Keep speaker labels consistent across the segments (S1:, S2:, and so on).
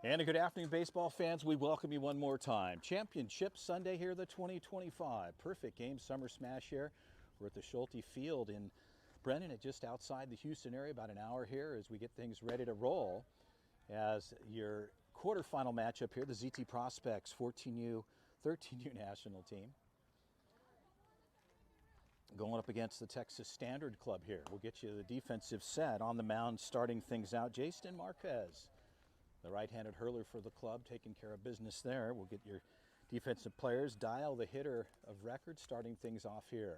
S1: And a good afternoon, baseball fans. We welcome you one more time. Championship Sunday here, the 2025. Perfect game, Summer Smash here. We're at the Schulte Field in Brennan, just outside the Houston area, about an hour here as we get things ready to roll. As your quarterfinal matchup here, the ZT Prospects 14U, 13U national team. Going up against the Texas Standard Club here. We'll get you the defensive set on the mound, starting things out. Jason Marquez, the right-handed hurler for the club, taking care of business there. We'll get your defensive players. Dial, the hitter of record, starting things off here.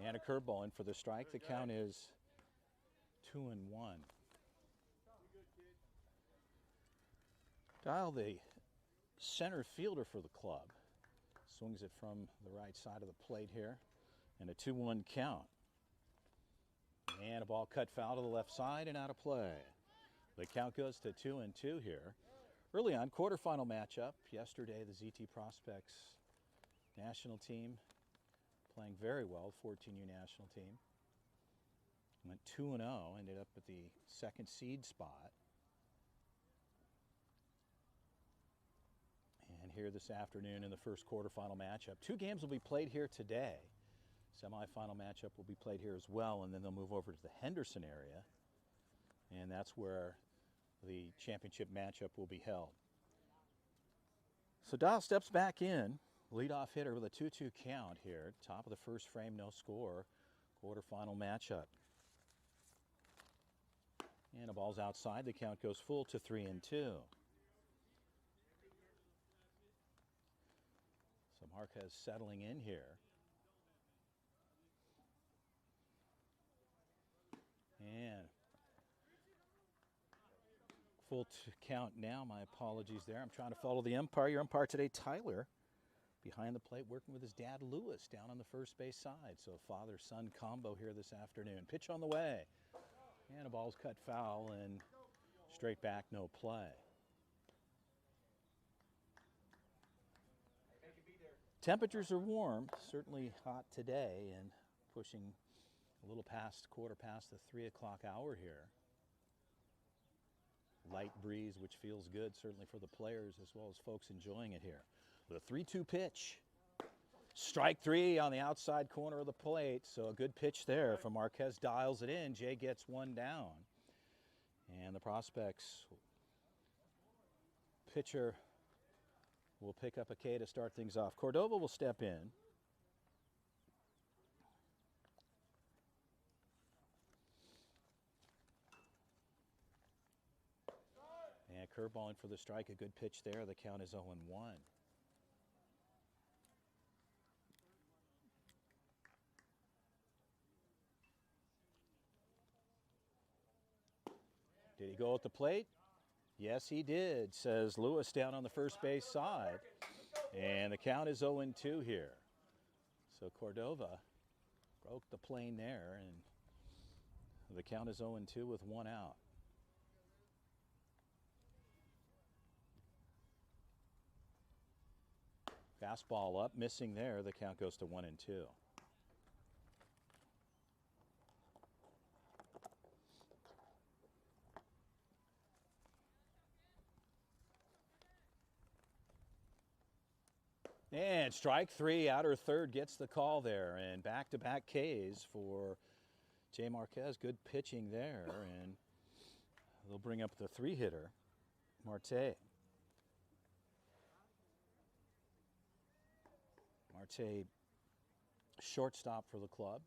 S1: And a curveball in for the strike. The count is 2-1. Dial, the center fielder for the club, swings it from the right side of the plate here. And a 2-1 count. And a ball cut foul to the left side and out of play. The count goes to 2-2 here. Early on, quarterfinal matchup. Yesterday, the ZT Prospects national team playing very well, 14U national team. Went 2-0, ended up at the second seed spot. And here this afternoon in the first quarterfinal matchup. Two games will be played here today. Semifinal matchup will be played here as well, and then they'll move over to the Henderson area. And that's where the championship matchup will be held. So Dial steps back in, leadoff hitter with a 2-2 count here. Top of the first frame, no score. Quarterfinal matchup. And the ball's outside. The count goes full to 3-2. So Marquez settling in here. And full count now. My apologies there. I'm trying to follow the umpire. Your umpire today, Tyler, behind the plate, working with his dad, Lewis, down on the first base side. So father-son combo here this afternoon. Pitch on the way. And a ball's cut foul and straight back, no play. Temperatures are warm, certainly hot today, and pushing a little past, quarter past the 3 o'clock hour here. Light breeze, which feels good, certainly for the players as well as folks enjoying it here. With a 3-2 pitch. Strike three on the outside corner of the plate. So a good pitch there from Marquez. Dials it in. Jay gets one down. And the Prospects pitcher will pick up a K to start things off. Cordova will step in. And curveball in for the strike, a good pitch there. The count is 0-1. Did he go at the plate? Yes, he did, says Lewis down on the first base side. And the count is 0-2 here. So Cordova broke the plane there, and the count is 0-2 with one out. Fastball up, missing there. The count goes to 1-2. And strike three, outer third gets the call there. And back-to-back Ks for Jay Marquez. Good pitching there. And they'll bring up the three-hitter, Marte. Marte, shortstop for the club.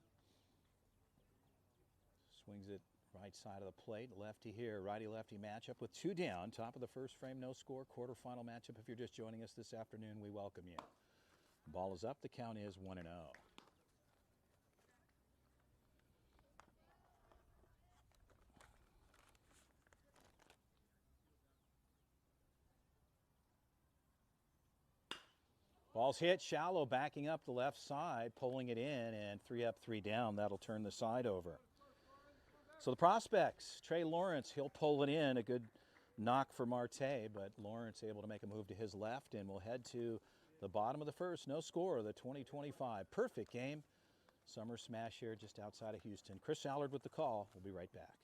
S1: Swings it right side of the plate. Lefty here, righty-lefty matchup with two down. Top of the first frame, no score. Quarterfinal matchup. If you're just joining us this afternoon, we welcome you. Ball is up. The count is 1-0. Ball's hit shallow, backing up the left side, pulling it in, and 3 up, 3 down. That'll turn the side over. So the Prospects, Trey Lawrence, he'll pull it in. A good knock for Marte, but Lawrence able to make a move to his left, and we'll head to the bottom of the first. No score, the 2025. Perfect game. Summer Smash here just outside of Houston. Chris Allard with the call. We'll be right back.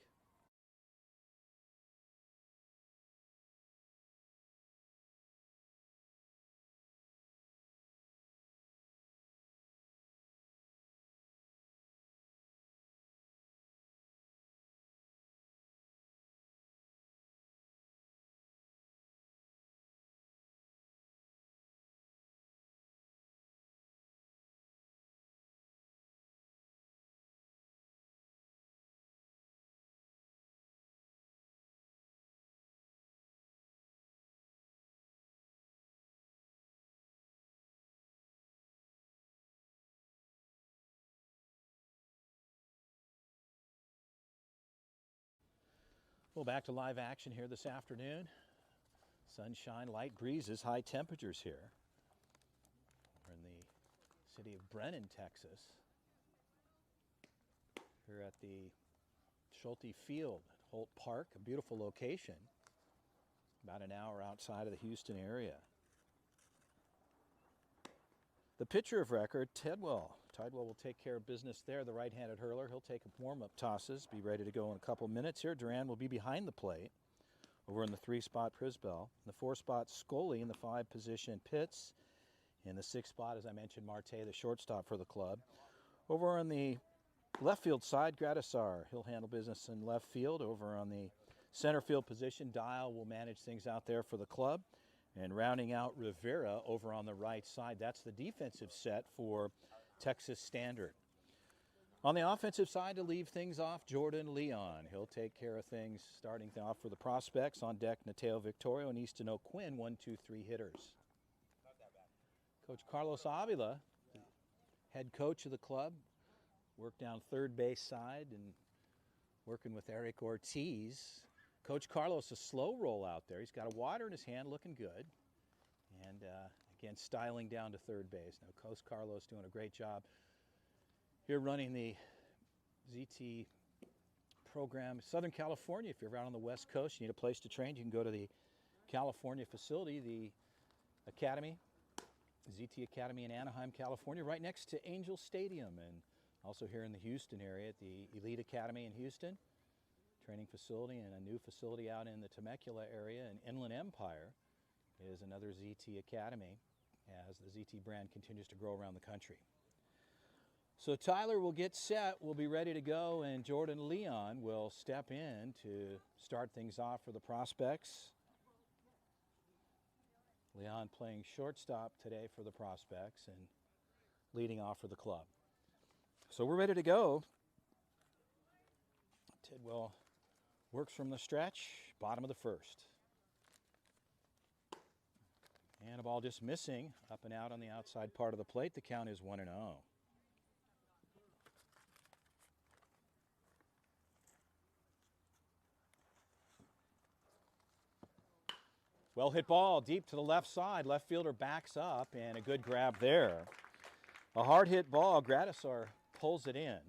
S1: Well, back to live action here this afternoon. Sunshine, light breezes, high temperatures here. We're in the city of Brennan, Texas. We're at the Schulte Field at Holt Park, a beautiful location, about an hour outside of the Houston area. The pitcher of record, Tidwell. Tidwell will take care of business there, the right-handed hurler. He'll take warm-up tosses, be ready to go in a couple minutes here. Duran will be behind the plate over in the 3-spot Prisbell. In the 4-spot, Scully. In the 5-position, Pitts. In the 6th spot, as I mentioned, Marte, the shortstop for the club. Over on the left field side, Gradisar. He'll handle business in left field. Over on the center field position, Dial will manage things out there for the club. And rounding out Rivera over on the right side. That's the defensive set for Texas Standard. On the offensive side, to leave things off, Jordan Leon. He'll take care of things, starting off for the prospects. On deck, Nateo Victorio and Easton O'Quinn, 1, 2, 3 hitters. Coach Carlos Avila, head coach of the club, worked down third base side and working with Eric Ortiz. Coach Carlos, a slow roll out there. He's got a water in his hand, looking good. And again, styling down to third base. Now, Coach Carlos doing a great job here running the ZT program. Southern California, if you're out on the West Coast, you need a place to train, you can go to the California facility, the Academy, ZT Academy in Anaheim, California, right next to Angel Stadium. And also here in the Houston area at the Elite Academy in Houston. Training facility, and a new facility out in the Temecula area, and Inland Empire is another ZT Academy as the ZT brand continues to grow around the country. So Tyler will get set, we'll be ready to go, and Jordan Leon will step in to start things off for the prospects. Leon playing shortstop today for the prospects and leading off for the club. So we're ready to go. Tidwell works from the stretch, bottom of the first. And a ball just missing, up and out on the outside part of the plate. The count is 1-0. Well hit ball deep to the left side. Left fielder backs up, and a good grab there. A hard hit ball, Gradisar pulls it in.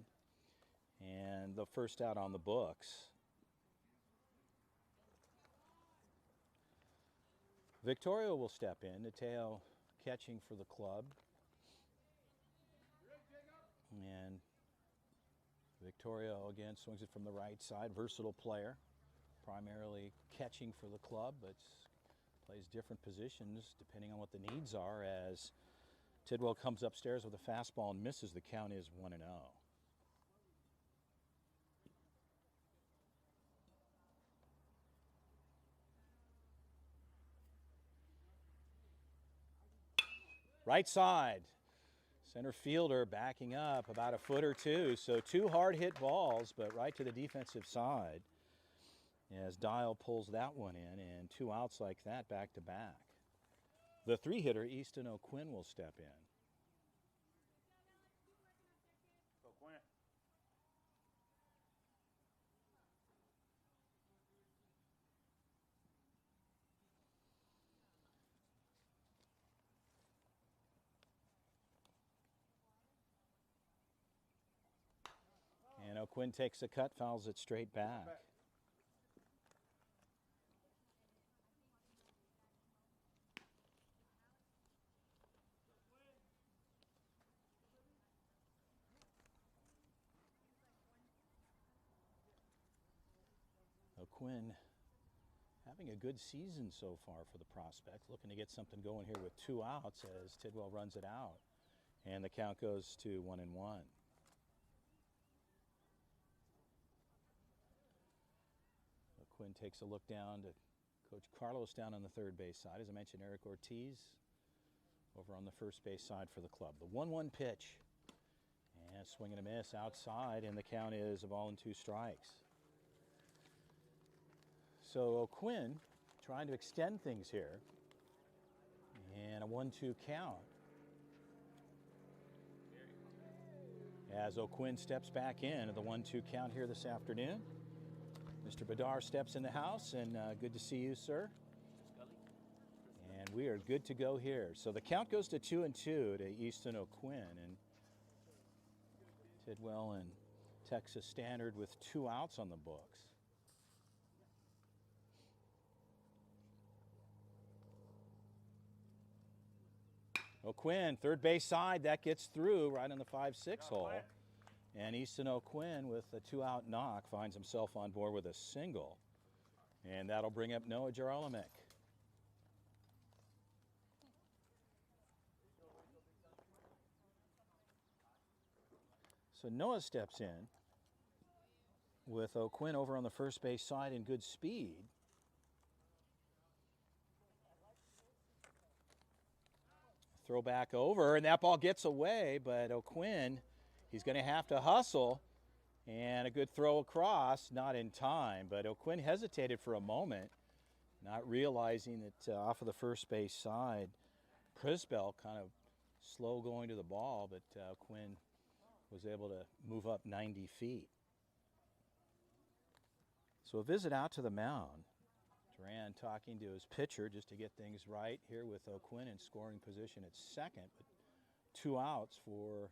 S1: And the first out on the books. Victorio will step in. Nateo catching for the club. And Victorio again swings it from the right side. Versatile player. Primarily catching for the club, but plays different positions depending on what the needs are as Tidwell comes upstairs with a fastball and misses. The count is 1-0. Right side, center fielder backing up about a foot or two. So 2 hard hit balls, but right to the defensive side as Dial pulls that one in, and 2 outs like that back to back. The 3-hitter, Easton O'Quinn, will step in. And O'Quinn takes a cut, fouls it straight back. O'Quinn having a good season so far for the prospect, looking to get something going here with 2 outs as Tidwell runs it out. And the count goes to 1-1. Quinn takes a look down to Coach Carlos down on the third base side. As I mentioned, Eric Ortiz over on the first base side for the club. The 1-1 pitch. And swing and a miss outside, and the count is a ball and 2 strikes. So O'Quinn trying to extend things here. And a 1-2 count. As O'Quinn steps back in at the 1-2 count here this afternoon. Mr. Badar steps in the house, and good to see you, sir. And we are good to go here. So the count goes to 2-2 to Easton O'Quinn, and Tidwell and Texas Standard with 2 outs on the books. O'Quinn, third base side, that gets through right on the 5-6 hole. And Easton O'Quinn with a 2-out knock finds himself on board with a single. And that'll bring up Noah Jarolamek. So Noah steps in with O'Quinn over on the first base side in good speed. Throw back over, and that ball gets away, but O'Quinn, he's going to have to hustle, and a good throw across, not in time, but O'Quinn hesitated for a moment, not realizing that off of the first base side, Prisbell kind of slow going to the ball, but O'Quinn was able to move up 90 feet. So a visit out to the mound. Duran talking to his pitcher just to get things right here with O'Quinn in scoring position at second, but 2 outs for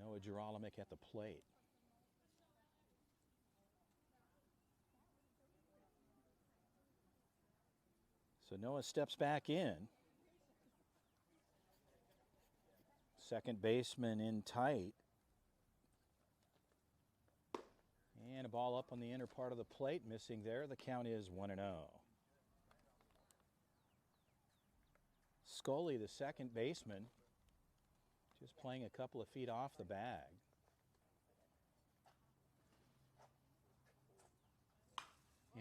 S1: Noah Jarolamek at the plate. So Noah steps back in. Second baseman in tight. And a ball up on the inner part of the plate, missing there. The count is 1-0. Scully, the second baseman, just playing a couple of feet off the bag.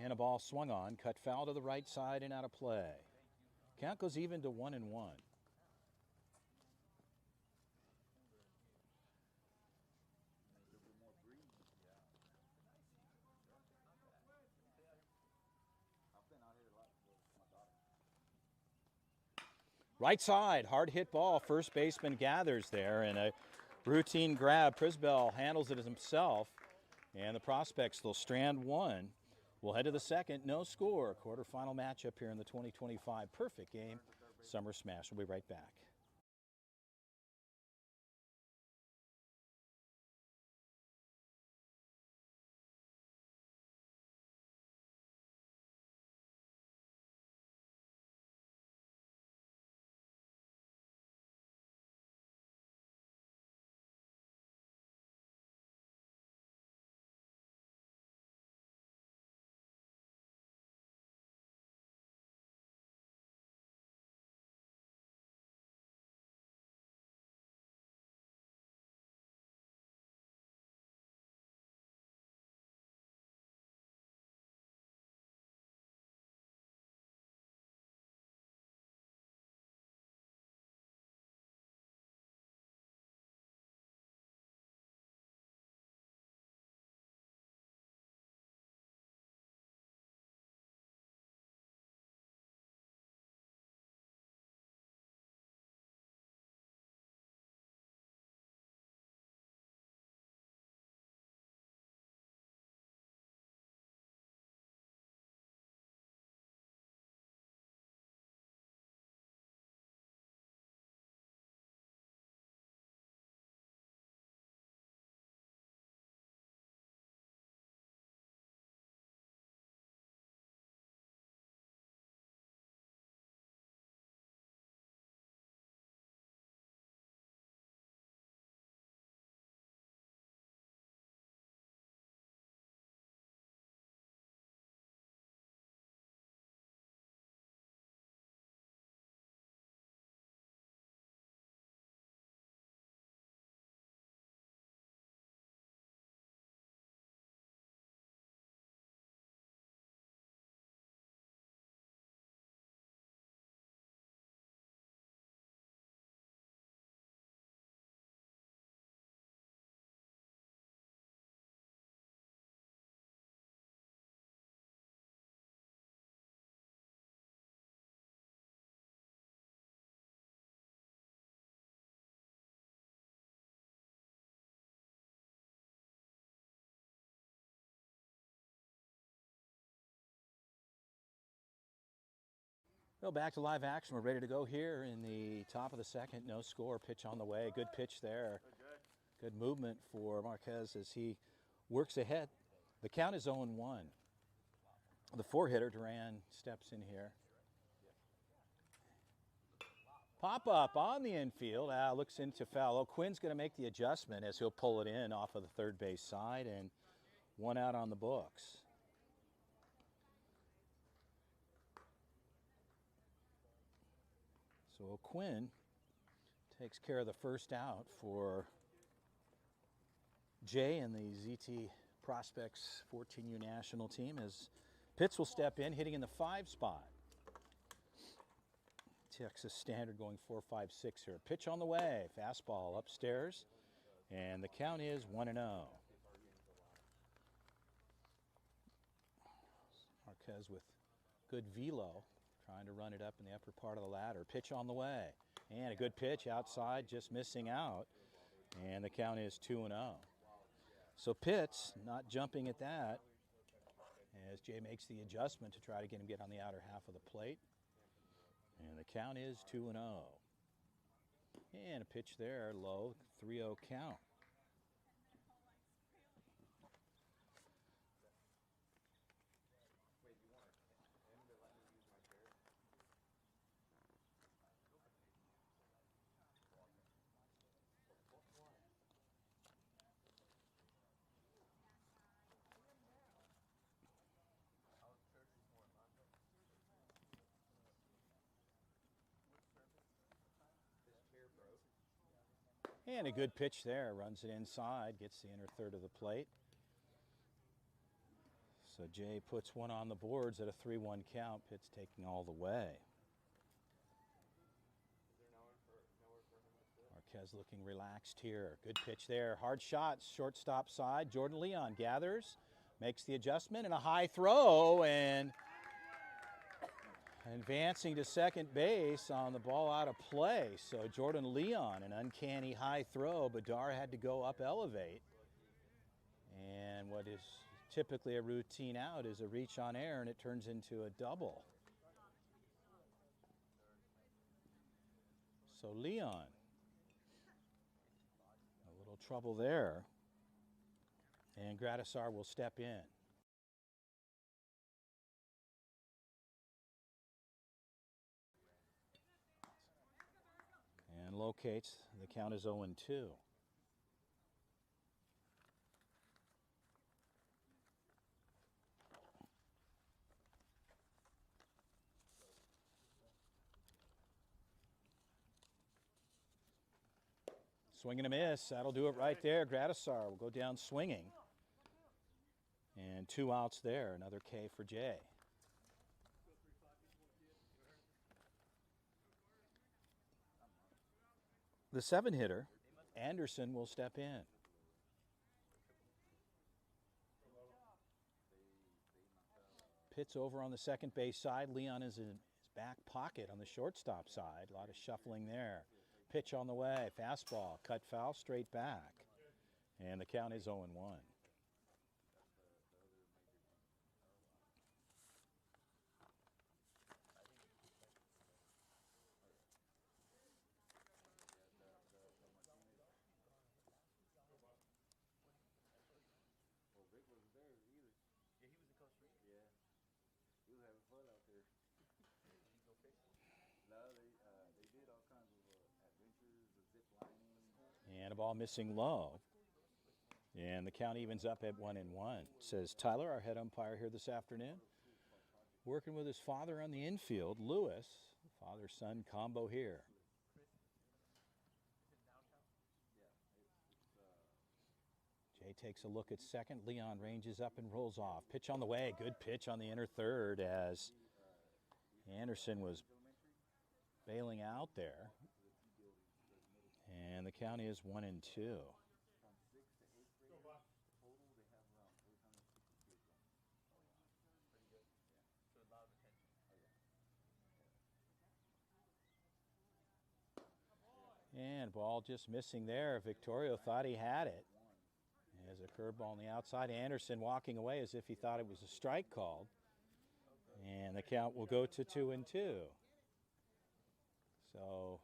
S1: And a ball swung on, cut foul to the right side and out of play. Count goes even to 1-1. Right side, hard hit ball. First baseman gathers there, and a routine grab. Prisbell handles it himself, and the prospects, they'll strand one. We'll head to the second, no score. Quarterfinal matchup here in the 2025 Perfect Game Summer Smash. We'll be right back. Well, back to live action. We're ready to go here in the top of the second. No score. Pitch on the way. Good pitch there. Good movement for Marquez as he works ahead. The count is 0-1. The four-hitter, Duran, steps in here. Pop up on the infield. Looks into foul. Quinn's going to make the adjustment as he'll pull it in off of the third base side, and one out on the books. So Quinn takes care of the first out for Jay and the ZT Prospects 14U national team as Pitts will step in, hitting in the 5 spot. Texas Standard going 4-5-6 here. Pitch on the way. Fastball upstairs. And the count is 1-0. Marquez with good velo, trying to run it up in the upper part of the ladder. Pitch on the way. And a good pitch outside, just missing out. And the count is 2-0. So Pitts not jumping at that as Jay makes the adjustment to try to get on the outer half of the plate. And the count is 2-0. And a pitch there, low, 3-0 count. And a good pitch there, runs it inside, gets the inner third of the plate. So Jay puts one on the boards at a 3-1 count. Pitts taking all the way. Marquez looking relaxed here. Good pitch there, hard shot, shortstop side. Jordan Leon gathers, makes the adjustment, and a high throw, and advancing to second base on the ball out of play. So Jordan Leon, an uncanny high throw. Bedard had to go up elevate. And what is typically a routine out is a reach on air, and it turns into a double. So Leon, a little trouble there. And Gradisar will step in. And locates. The count is 0-2. Swing and a miss. That'll do it right there. Gradisar will go down swinging. And 2 outs there. Another K for Jay. The 7-hitter, Anderson, will step in. Pitts over on the second base side. Leon is in his back pocket on the shortstop side. A lot of shuffling there. Pitch on the way. Fastball. Cut foul. Straight back. And the count is 0-1. And a ball missing low. And the count evens up at 1-1. Says Tyler, our head umpire here this afternoon, working with his father on the infield, Lewis. Father-son combo here. Jay takes a look at second. Leon ranges up and rolls off. Pitch on the way. Good pitch on the inner third as Anderson was bailing out there. And the count is 1-2. And ball just missing there. Victorio thought he had it. As a curveball on the outside. Anderson walking away as if he thought it was a strike called. And the count will go to 2-2. So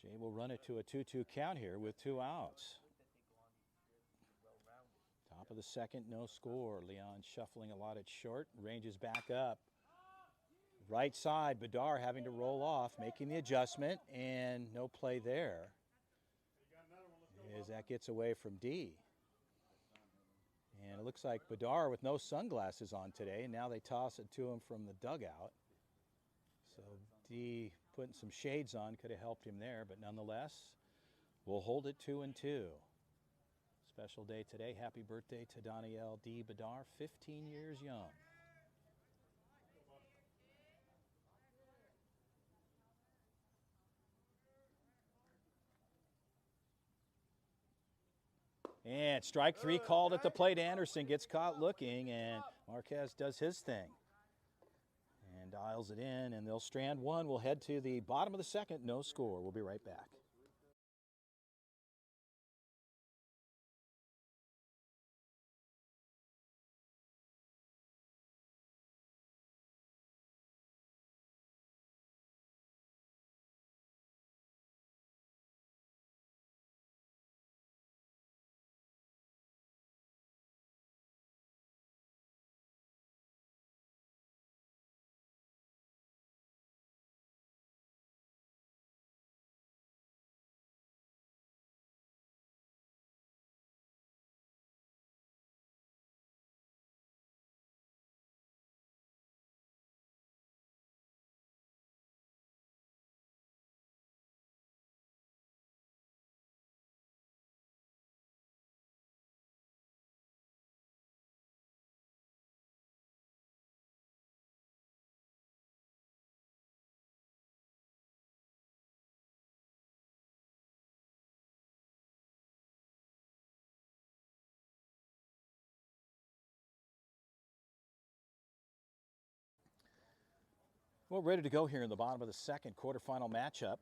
S1: Jay will run it to a 2-2 count here with 2 outs. Top of the second, no score. Leon shuffling a lot at short, ranges back up. Right side, Bedard having to roll off, making the adjustment, and no play there as that gets away from D. And it looks like Bedard with no sunglasses on today, and now they toss it to him from the dugout. So D putting some shades on could have helped him there, but nonetheless, we'll hold it 2-2. Special day today. Happy birthday to Danielle D. Bedard, 15 years young. And strike 3 called at the plate. Anderson gets caught looking, and Marquez does his thing and dials it in, and they'll strand 1. We'll head to the bottom of the second. No score. We'll be right back. Well, ready to go here in the bottom of the second, quarterfinal matchup.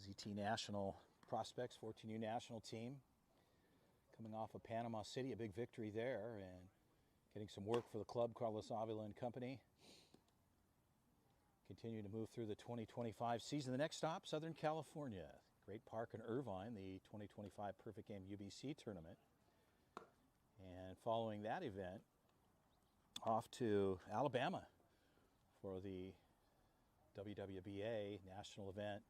S1: ZT National Prospects, 14U National team, coming off of Panama City, a big victory there, and getting some work for the club, Carlos Avila and company. Continue to move through the 2025 season. The next stop, Southern California. Great Park in Irvine, the 2025 Perfect Game UBC tournament. And following that event, off to Alabama for the WWBA national event.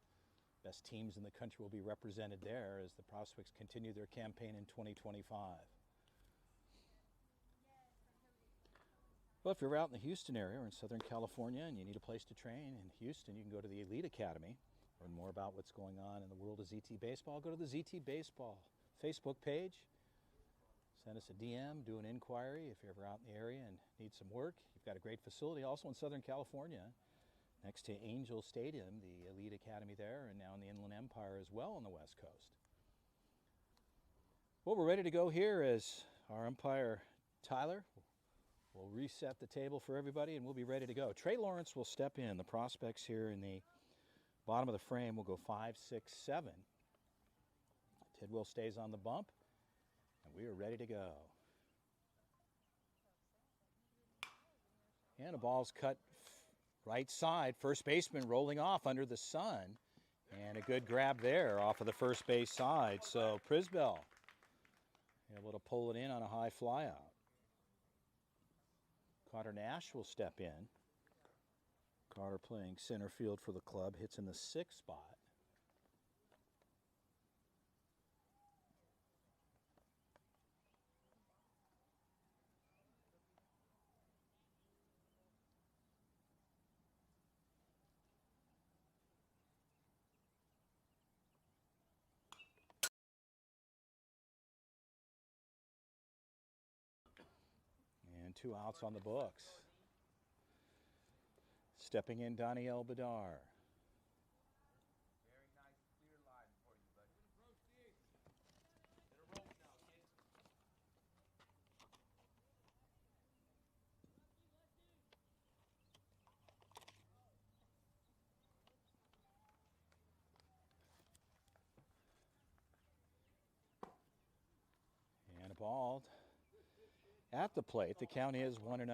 S1: Best teams in the country will be represented there as the Prospects continue their campaign in 2025. Well, if you're out in the Houston area or in Southern California and you need a place to train in Houston, you can go to the Elite Academy. Learn more about what's going on in the world of ZT Baseball. Go to the ZT Baseball Facebook page. Send us a DM, do an inquiry if you're ever out in the area and need some work. You've got a great facility also in Southern California, next to Angel Stadium, the Elite Academy there, and now in the Inland Empire as well on the West Coast. Well, we're ready to go here as our umpire, Tyler, will reset the table for everybody, and we'll be ready to go. Trey Lawrence will step in. The Prospects here in the bottom of the frame will go 5, 6, 7. Tidwell stays on the bump. And we are ready to go. And the ball's cut right side. First baseman rolling off under the sun. And a good grab there off of the first base side. So Prisbell able to pull it in on a high flyout. Carter Nash will step in. Carter playing center field for the club. Hits in the 6th spot. And 2 outs on the books. Stepping in, Danielle Bedard. And a ball at the plate. The count is 1-0.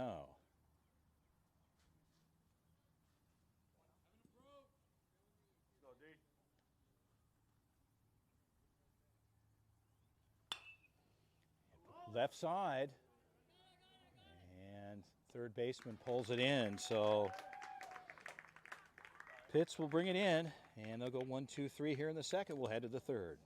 S1: left side. And third baseman pulls it in. So Pitts will bring it in, and they'll go 1, 2, 3 here in the second. We'll head to the third.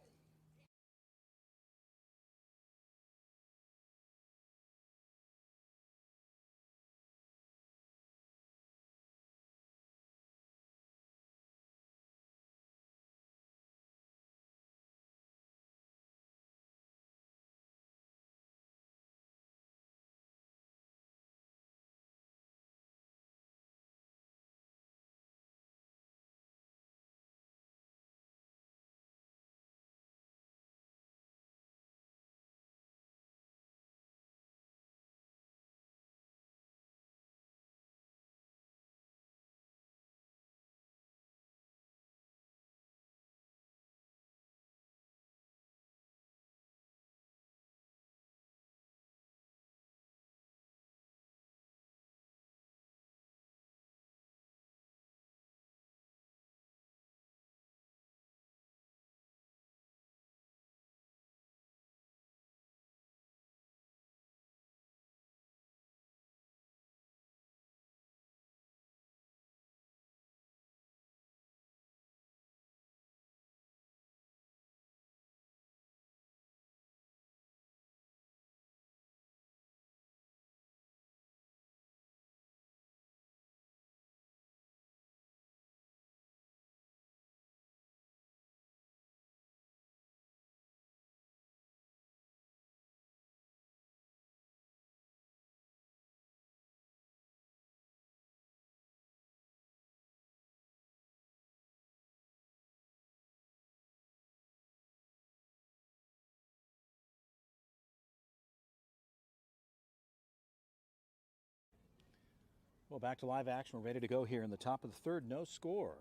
S1: Well, back to live action. We're ready to go here in the top of the third. No score.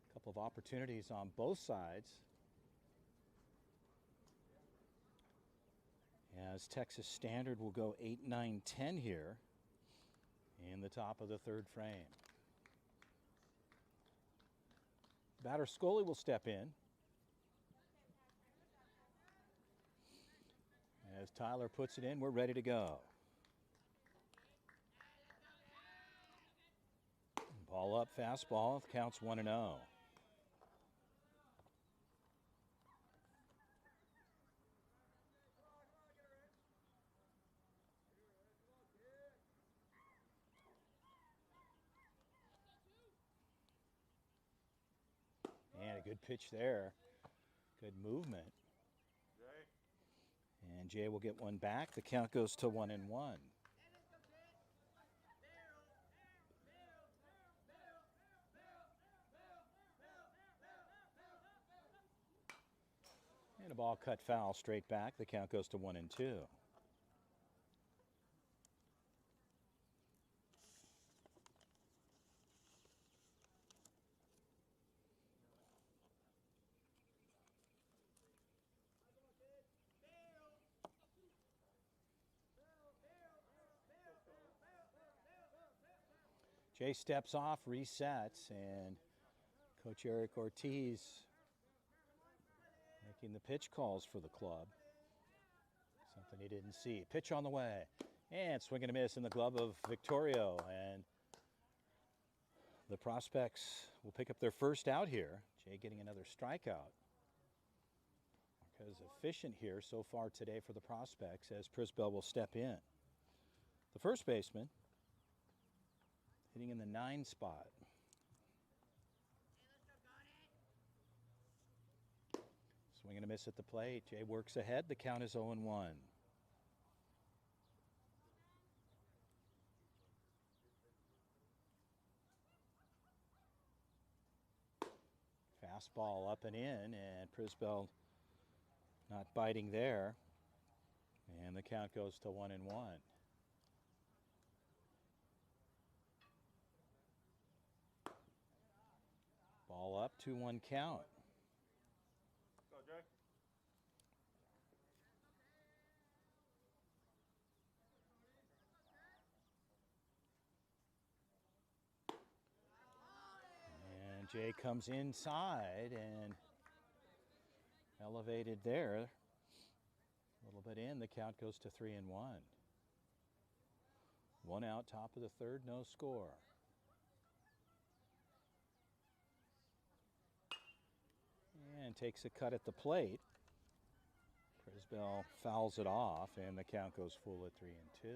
S1: A couple of opportunities on both sides. As Texas Standard will go 8, 9, 10 here in the top of the third frame. Batter Scully will step in. As Tyler puts it in, we're ready to go. Ball up, fastball, counts 1-0. And a good pitch there. Good movement. And Jay will get one back. The count goes to 1-1. And a ball cut foul straight back. The count goes to 1-2. Jay steps off, resets, and Coach Eric Ortiz making the pitch calls for the club. Something he didn't see. Pitch on the way. And swing and a miss in the glove of Victorio. And the Prospects will pick up their first out here. Jay getting another strikeout. Marquez efficient here so far today for the Prospects as Prisbell will step in. The first baseman hitting in the 9 spot. Swing and a miss at the plate. Jay works ahead. The count is 0-1. Fastball up and in, and Prisbell not biting there. And the count goes to 1-1. Ball up, 2-1 count.
S2: Go, Jay.
S1: And Jay comes inside and elevated there. A little bit in, the count goes to 3-1. One out, top of the third, no score. And takes a cut at the plate. Prisbell fouls it off, and the count goes full at 3-2.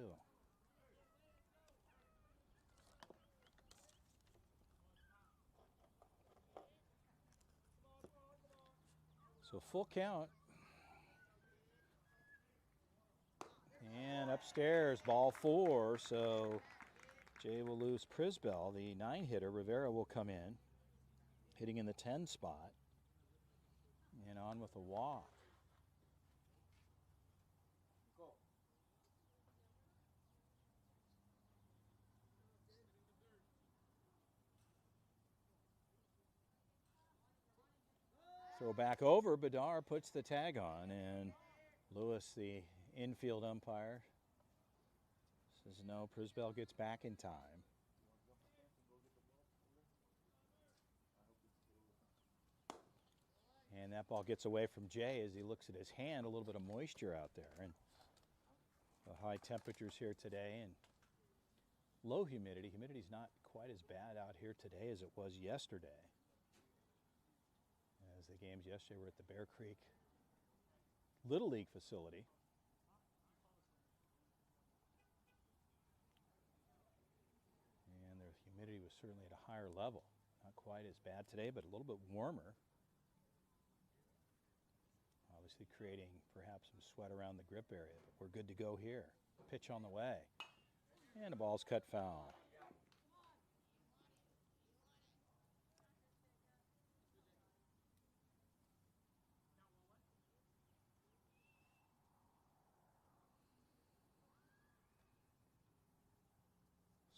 S1: So full count. And upstairs, ball 4. So Jay will lose Prisbell. The 9-hitter, Rivera, will come in, hitting in the 10 spot. And on with a walk. Throw back over, Bedard puts the tag on, and Lewis, the infield umpire, says no, Prisbell gets back in time. And that ball gets away from Jay as he looks at his hand, a little bit of moisture out there. And the high temperatures here today and low humidity. Humidity's not quite as bad out here today as it was yesterday. As the games yesterday were at the Bear Creek Little League facility. And the humidity was certainly at a higher level. Not quite as bad today, but a little bit warmer. Obviously creating perhaps some sweat around the grip area, but we're good to go here. Pitch on the way. And the ball's cut foul.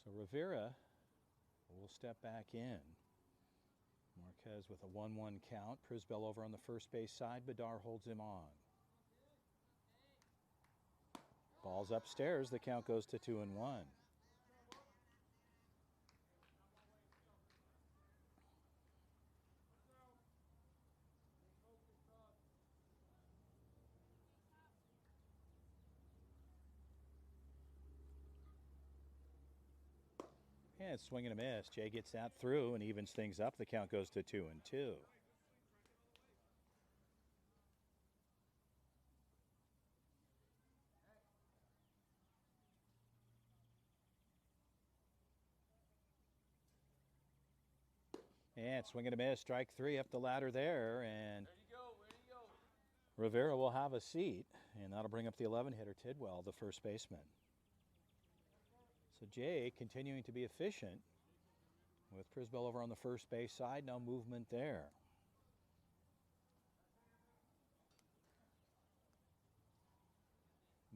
S1: So Rivera will step back in. Marquez with a 1-1 count. Prisbell over on the first base side. Bedard holds him on. Ball's upstairs. The count goes to 2-1. And it's swing and a miss. Jay gets that through and evens things up. The count goes to 2-2. And swing and a miss. Strike 3 up the ladder there. And Rivera will have a seat. And that'll bring up the 11-hitter, Tidwell, the first baseman. So Jay continuing to be efficient with Prisbell over on the first base side. No movement there.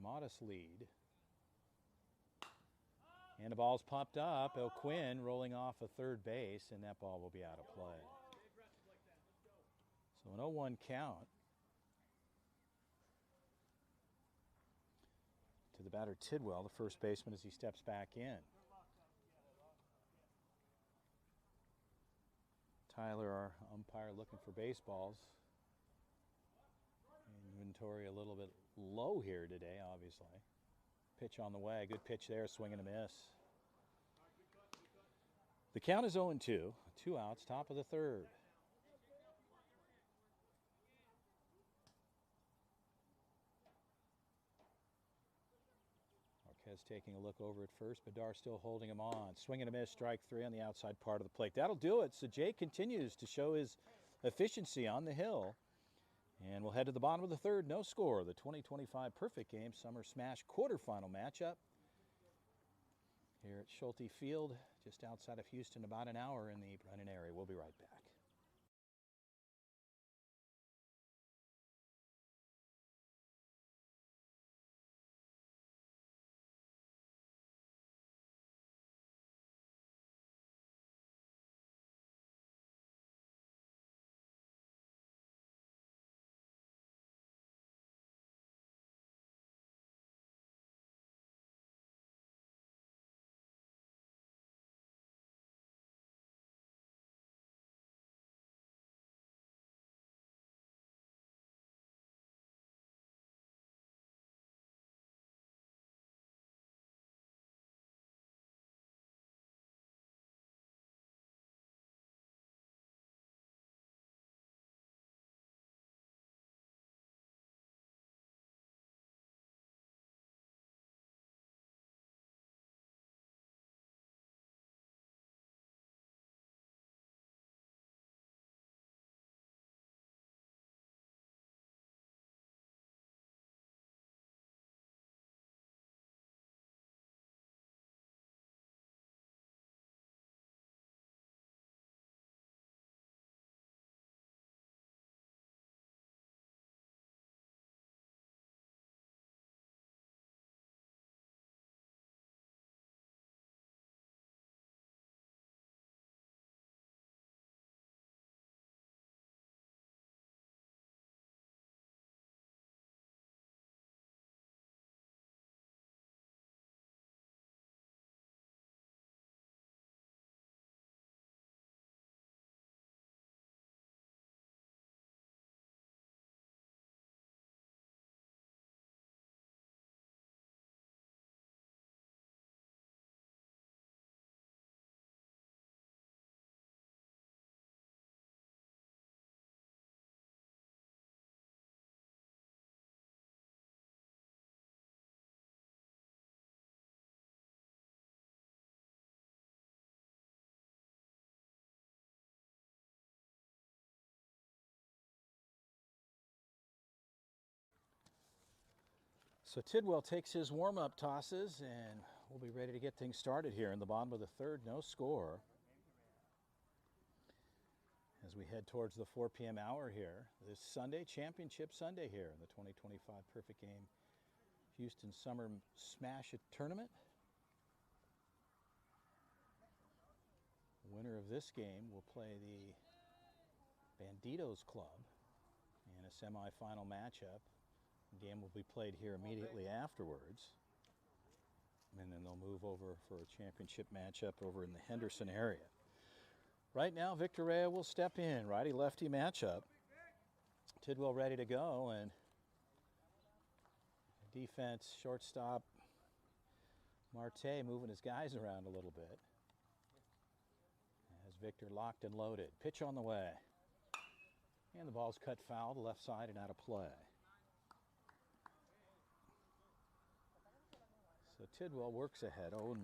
S1: Modest lead. And the ball's popped up. O'Quinn rolling off a third base, and that ball will be out of play. So an 0-1 count to the batter Tidwell, the first baseman, as he steps back in. Tyler, our umpire, looking for baseballs. Inventory a little bit low here today, obviously. Pitch on the way. Good pitch there. Swing and a miss. The count is 0-2. 2 outs, top of the third. Marquez taking a look over at first. Bedard still holding him on. Swing and a miss. Strike 3 on the outside part of the plate. That'll do it. So Jay continues to show his efficiency on the hill. And we'll head to the bottom of the third. No score. The 2025 Perfect Game Summer Smash quarterfinal matchup here at Schulte Field, just outside of Houston, about an hour in the Brennan area. We'll be right back. So Tidwell takes his warm-up tosses, and we'll be ready to get things started here in the bottom of the third. No score. As we head towards the 4 p.m. hour here, this Sunday, Championship Sunday here in the 2025 Perfect Game Houston Summer Smash It Tournament. The winner of this game will play the Banditos Club in a semifinal matchup. The game will be played here immediately afterwards. And then they'll move over for a championship matchup over in the Henderson area. Right now, Victor Rea will step in, righty-lefty matchup. Tidwell ready to go, and defense, shortstop Marte moving his guys around a little bit. As Victor locked and loaded. Pitch on the way. And the ball's cut foul to the left side and out of play. So Tidwell works ahead, 0-1.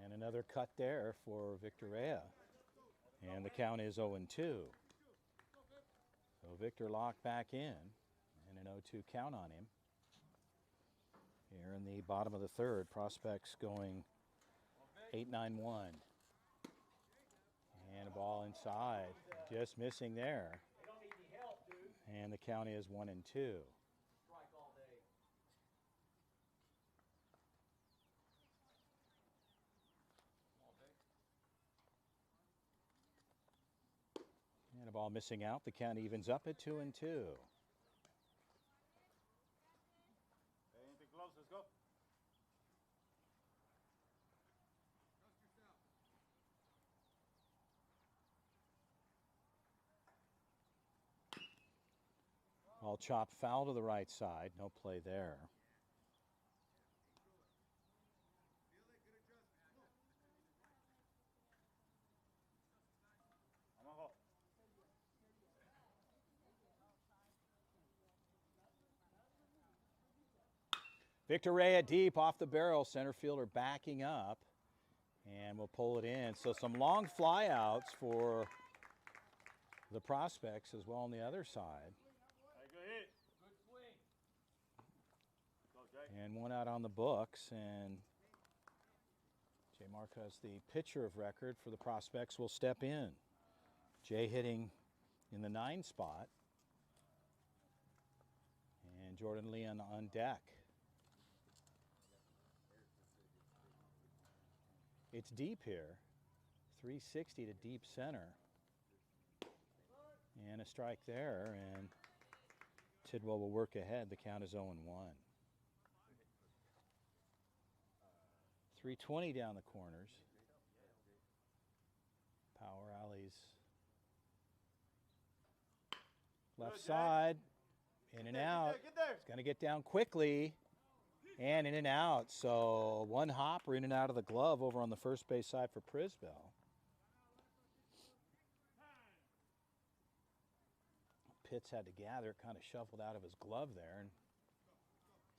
S1: And another cut there for Victor Rea. And the count is 0-2. So Victor locked back in, and an 0-2 count on him. Here in the bottom of the third, Prospects going 8-9-1. And a ball inside, just missing there. And the count is 1-2. And a ball missing out. The count evens up at 2-2.
S2: Anything close, let's go.
S1: Ball chopped foul to the right side. No play there.
S2: I'm gonna go.
S1: Victor Rea deep off the barrel. Center fielder backing up. And we'll pull it in. So some long flyouts for the Prospects as well on the other side.
S2: Hey, good hit. Good swing. Go, Jay.
S1: And one out on the books. And Jay Marcus, the pitcher of record for the Prospects, will step in. Jay hitting in the 9 spot. And Jordan Leon on deck. It's deep here. 360 to deep center. And a strike there, and Tidwell will work ahead. The count is 0-1. 320 down the corners. Power alleys. Left side, in and out.
S2: Get there.
S1: It's going to get down quickly, and in and out. So one hopper in and out of the glove over on the first base side for Prisbell. Pitts had to gather, kind of shuffled out of his glove there and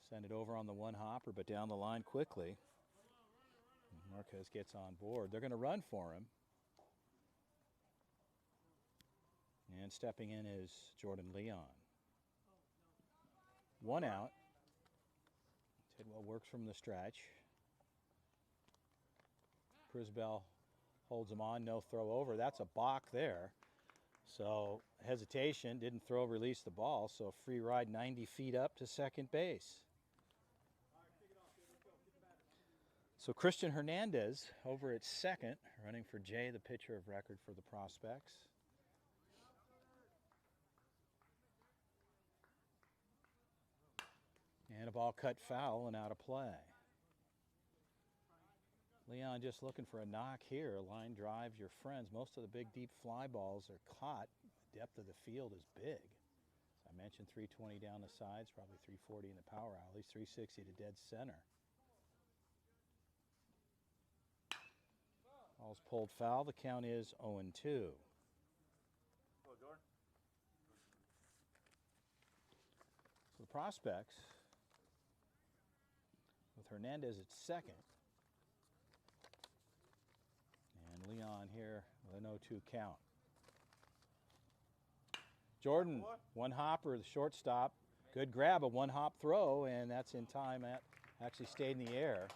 S1: send it over on the one hopper, but down the line quickly. Marquez gets on board. They're going to run for him. And stepping in is Jordan Leon. One out. Tidwell works from the stretch. Prisbell holds him on, no throw over. That's a balk there. So hesitation, didn't throw, release the ball. So free ride 90 feet up to second base. So Christian Hernandez over at second, running for Jay, the pitcher of record for the Prospects. And a ball cut foul and out of play. Leon just looking for a knock here. A line drive, your friends. Most of the big deep fly balls are caught. The depth of the field is big. As I mentioned, 320 down the sides, probably 340 in the power alleys, 360 to dead center. Ball's pulled foul. The count is 0-2.
S2: Go, Jordan.
S1: So the Prospects with Hernandez at second. And Leon here with an 0-2 count. Jordan, one hopper, the shortstop. Good grab, a one-hop throw, and that's in time. That actually stayed in the air.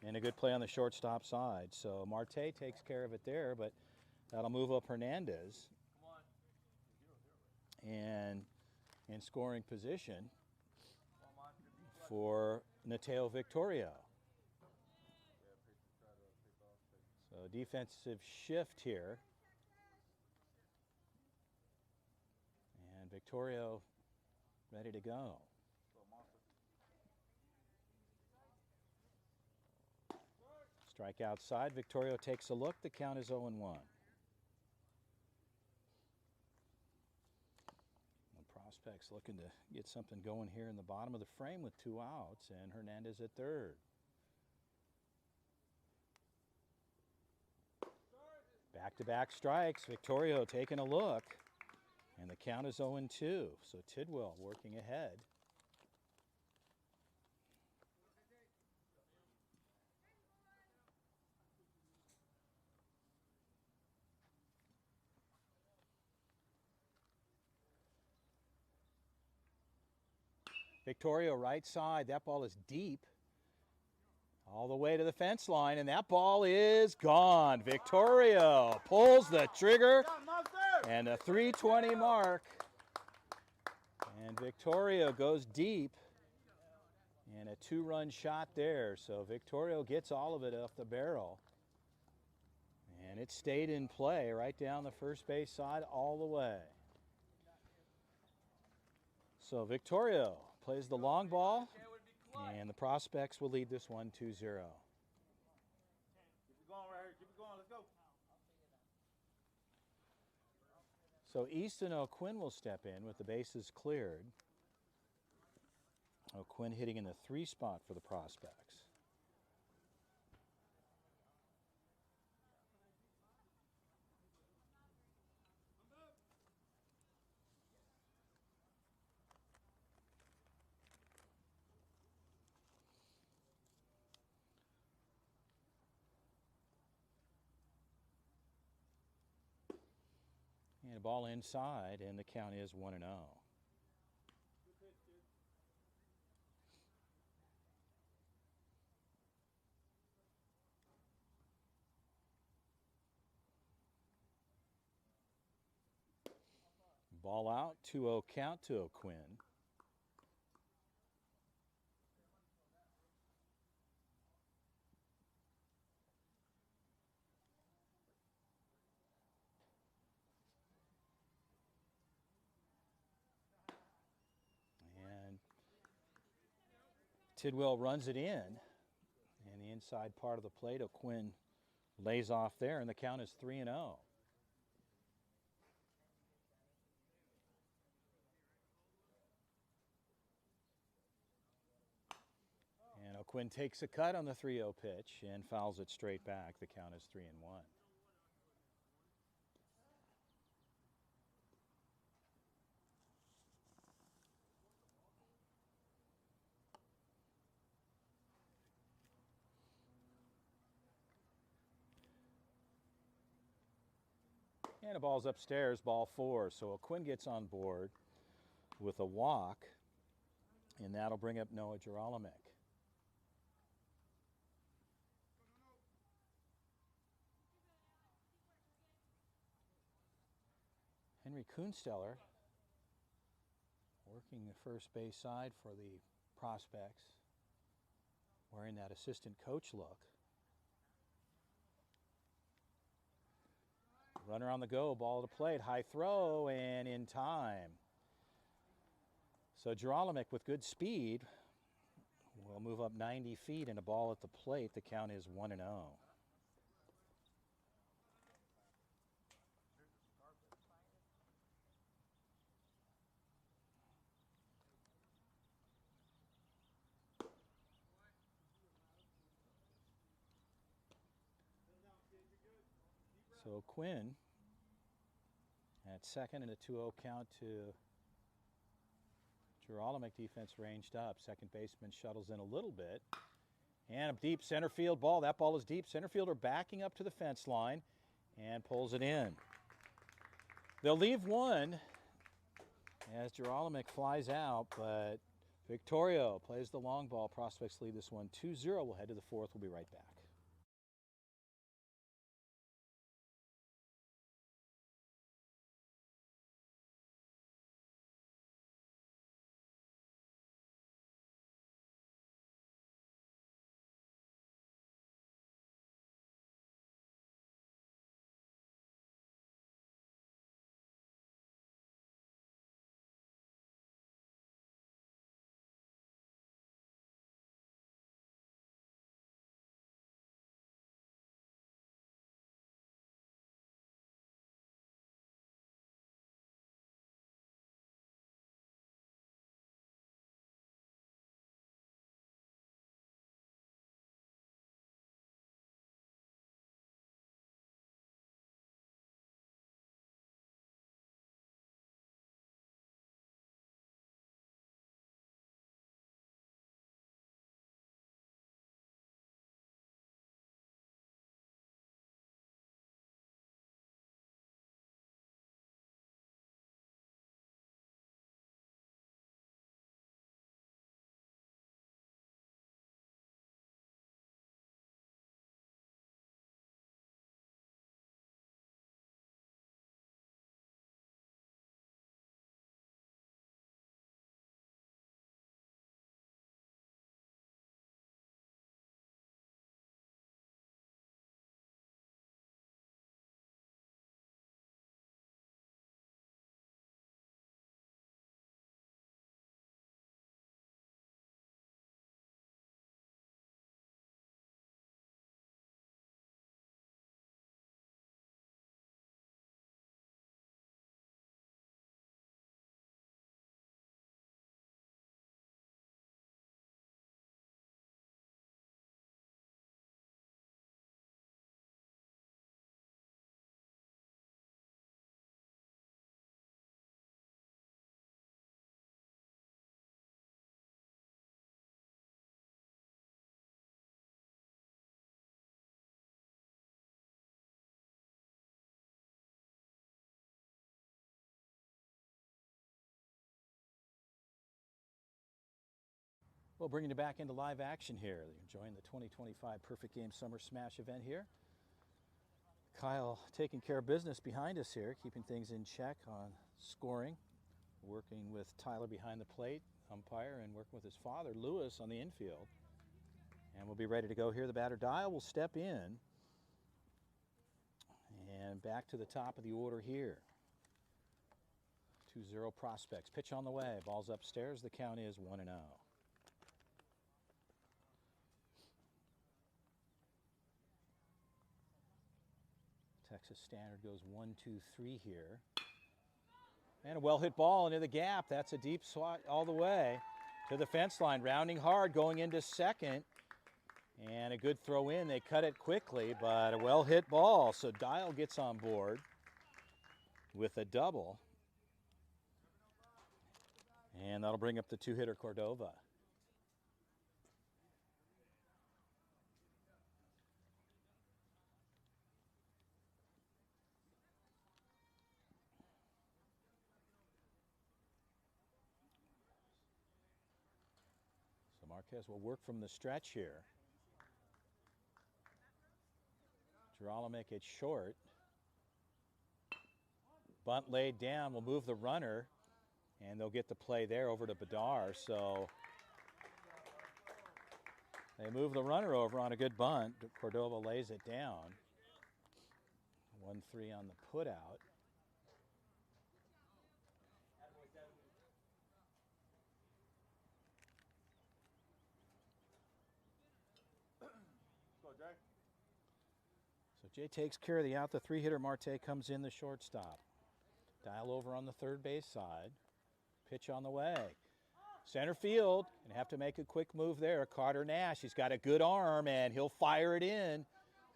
S1: And a good play on the shortstop side. So Marte takes care of it there, but that'll move up Hernandez. And in scoring position for Nateo Victorio. So defensive shift here. And Victorio ready to go. Strike outside. Victorio takes a look. The count is 0-1. The prospects looking to get something going here in the bottom of the frame with 2 outs, and Hernandez at third. Back-to-back strikes. Victorio taking a look, and the count is 0-2. So Tidwell working ahead. Victorio right side. That ball is deep. All the way to the fence line, and that ball is gone. Victorio pulls the trigger, and a 320 mark. And Victorio goes deep, and a 2-run shot there. So Victorio gets all of it off the barrel. And it stayed in play right down the first base side all the way. So Victorio plays the long ball, and the prospects will lead this one 2-0.
S2: Keep it going right here. Keep it going. Let's go.
S1: So Easton O'Quinn will step in with the bases cleared. O'Quinn hitting in the 3 spot for the prospects. And a ball inside, and the count is 1-0. Ball out, 2-0 count to O'Quinn. And Tidwell runs it in, and the inside part of the plate, O'Quinn lays off there, and the count is 3-0. And O'Quinn takes a cut on the 3-0 pitch and fouls it straight back. The count is 3-1. And the ball's upstairs, ball 4. So O'Quinn gets on board with a walk, and that'll bring up Noah Gerolamick. Henry Kuhnsteller working the first base side for the prospects, wearing that assistant coach look. Runner on the go, ball to plate, high throw, and in time. So Gerolamick with good speed will move up 90 feet, and a ball at the plate. The count is 1-0. So Quinn at second, and a 2-0 count to Gerolamick. Defense ranged up. Second baseman shuttles in a little bit, And a deep center field ball. That ball is deep. Center fielder backing up to the fence line and pulls it in. They'll leave one as Girolamic flies out, but Victorio plays the long ball. Prospects lead this one 2-0. We'll head to the fourth. We'll be right back. Well, bringing you back into live action here. You're enjoying the 2025 Perfect Game Summer Smash event here. Kyle taking care of business behind us here, keeping things in check on scoring, working with Tyler behind the plate, umpire, and working with his father, Lewis, on the infield. And we'll be ready to go here. The batter Dial will step in. And back to the top of the order here. 2-0 Prospects. Pitch on the way. Ball's upstairs. The count is 1-0. Texas Standard goes 1-2-3 here. And a well-hit ball into the gap. That's a deep swat all the way to the fence line. Rounding hard, going into second. And a good throw in. They cut it quickly, but a well-hit ball. So Dial gets on board with a double. And that'll bring up the two-hitter Cordova. So Marquez will work from the stretch here. Girolamic it short. Bunt laid down, will move the runner, and they'll get the play there over to Bedar. So they move the runner over on a good bunt. Cordova lays it down. 1-3 on the put out. So Jay takes care of the out. The three-hitter Marte comes in, the shortstop. Dial over on the third base side. Pitch on the way. Center field, and have to make a quick move there. Carter Nash, he's got a good arm, and he'll fire it in.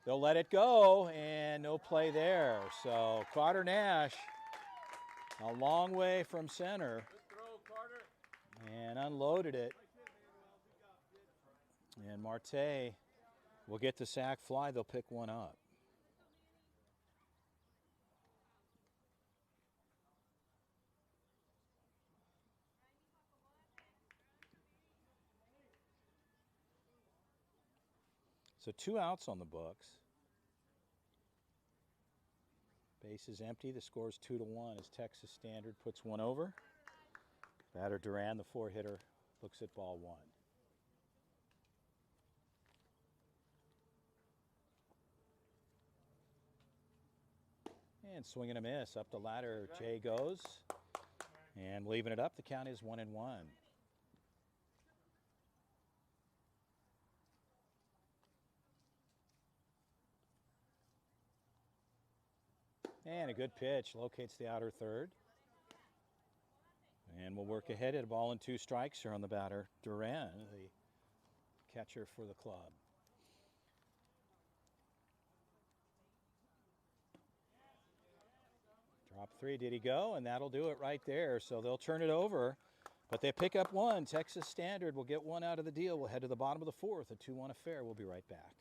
S1: They'll let it go, and no play there. So Carter Nash, a long way from center,
S2: Good throw, Carter.
S1: and unloaded it. And Marte will get the sac fly. They'll pick one up. So 2 outs on the books. Base is empty. The score is 2-1 as Texas Standard puts one over. Batter Duran, the 4-hitter, looks at ball 1. And swing and a miss. Up the ladder, Jay goes. And leaving it up, the count is 1-1. And a good pitch, locates the outer third. And we'll work ahead at a ball and 2 strikes here on the batter, Duran, the catcher for the club. Drop 3, did he go? And that'll do it right there. So they'll turn it over, but they pick up 1. Texas Standard will get 1 out of the deal. We'll head to the bottom of the 4th, a 2-1 affair. We'll be right back.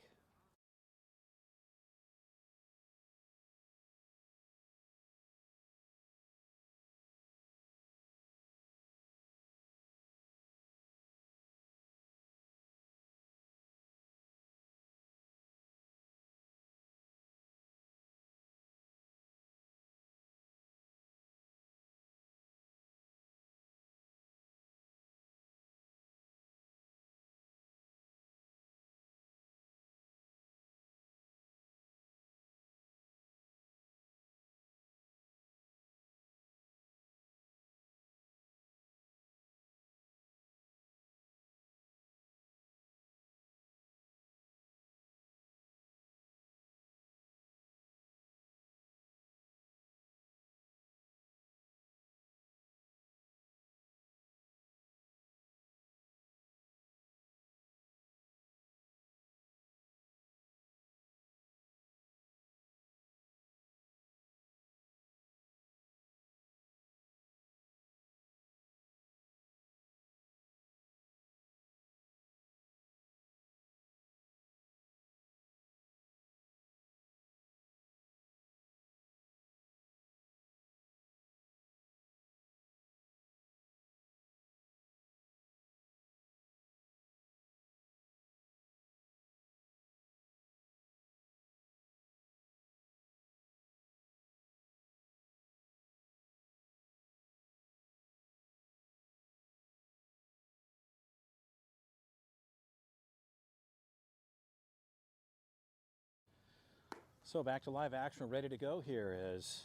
S1: So back to live action, we're ready to go here as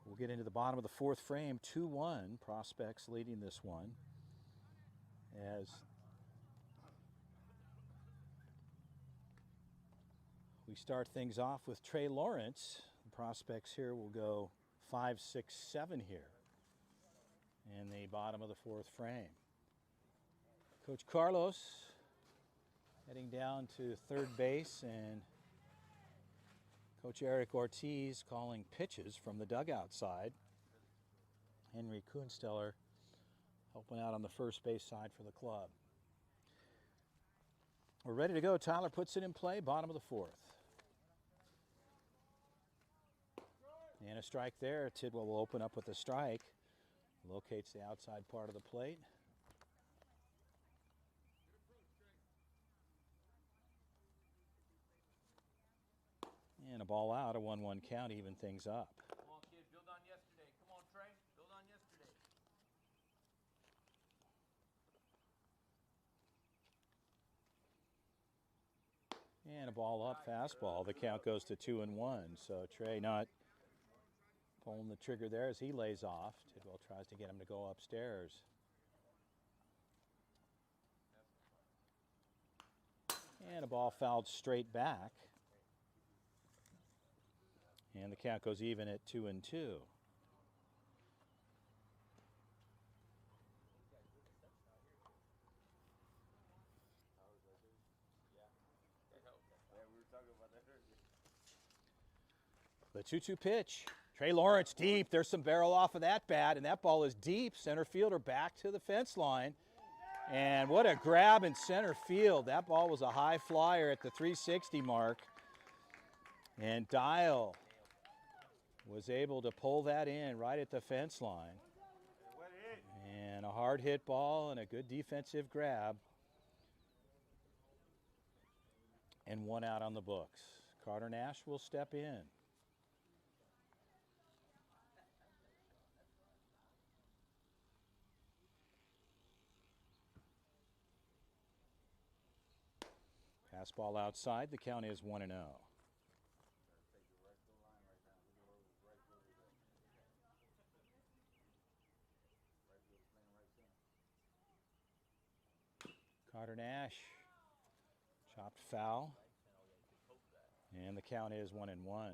S1: we'll get into the bottom of the 4th frame. 2-1, Prospects leading this one. As we start things off with Trey Lawrence, the Prospects here will go 5, 6, 7 here in the bottom of the 4th frame. Coach Carlos heading down to 3rd base, and Coach Eric Ortiz calling pitches from the dugout side. Henry Kuhnsteller helping out on the 1st base side for the club. We're ready to go. Tyler puts it in play, bottom of the 4th. And a strike there. Tidwell will open up with a strike. Locates the outside part of the plate. And a ball out, a 1-1 count, even things up.
S2: Come on, kid, build on yesterday. Come on, Trey, build on yesterday.
S1: And a ball up, fastball. The count goes to 2-1. So Trey not pulling the trigger there as he lays off. Tidwell tries to get him to go upstairs. And a ball fouled straight back. And the count goes even at 2-2. The 2-2 pitch. Trey Lawrence deep. There's some barrel off of that bat, and that ball is deep. Center fielder back to the fence line. And what a grab in center field. That ball was a high flyer at the 360 mark. And Dial was able to pull that in right at the fence line. And a hard hit ball and a good defensive grab. And 1 out on the books. Carter Nash will step in. Fastball outside. The count is 1-0. Carter Nash chopped foul. And the count is 1-1.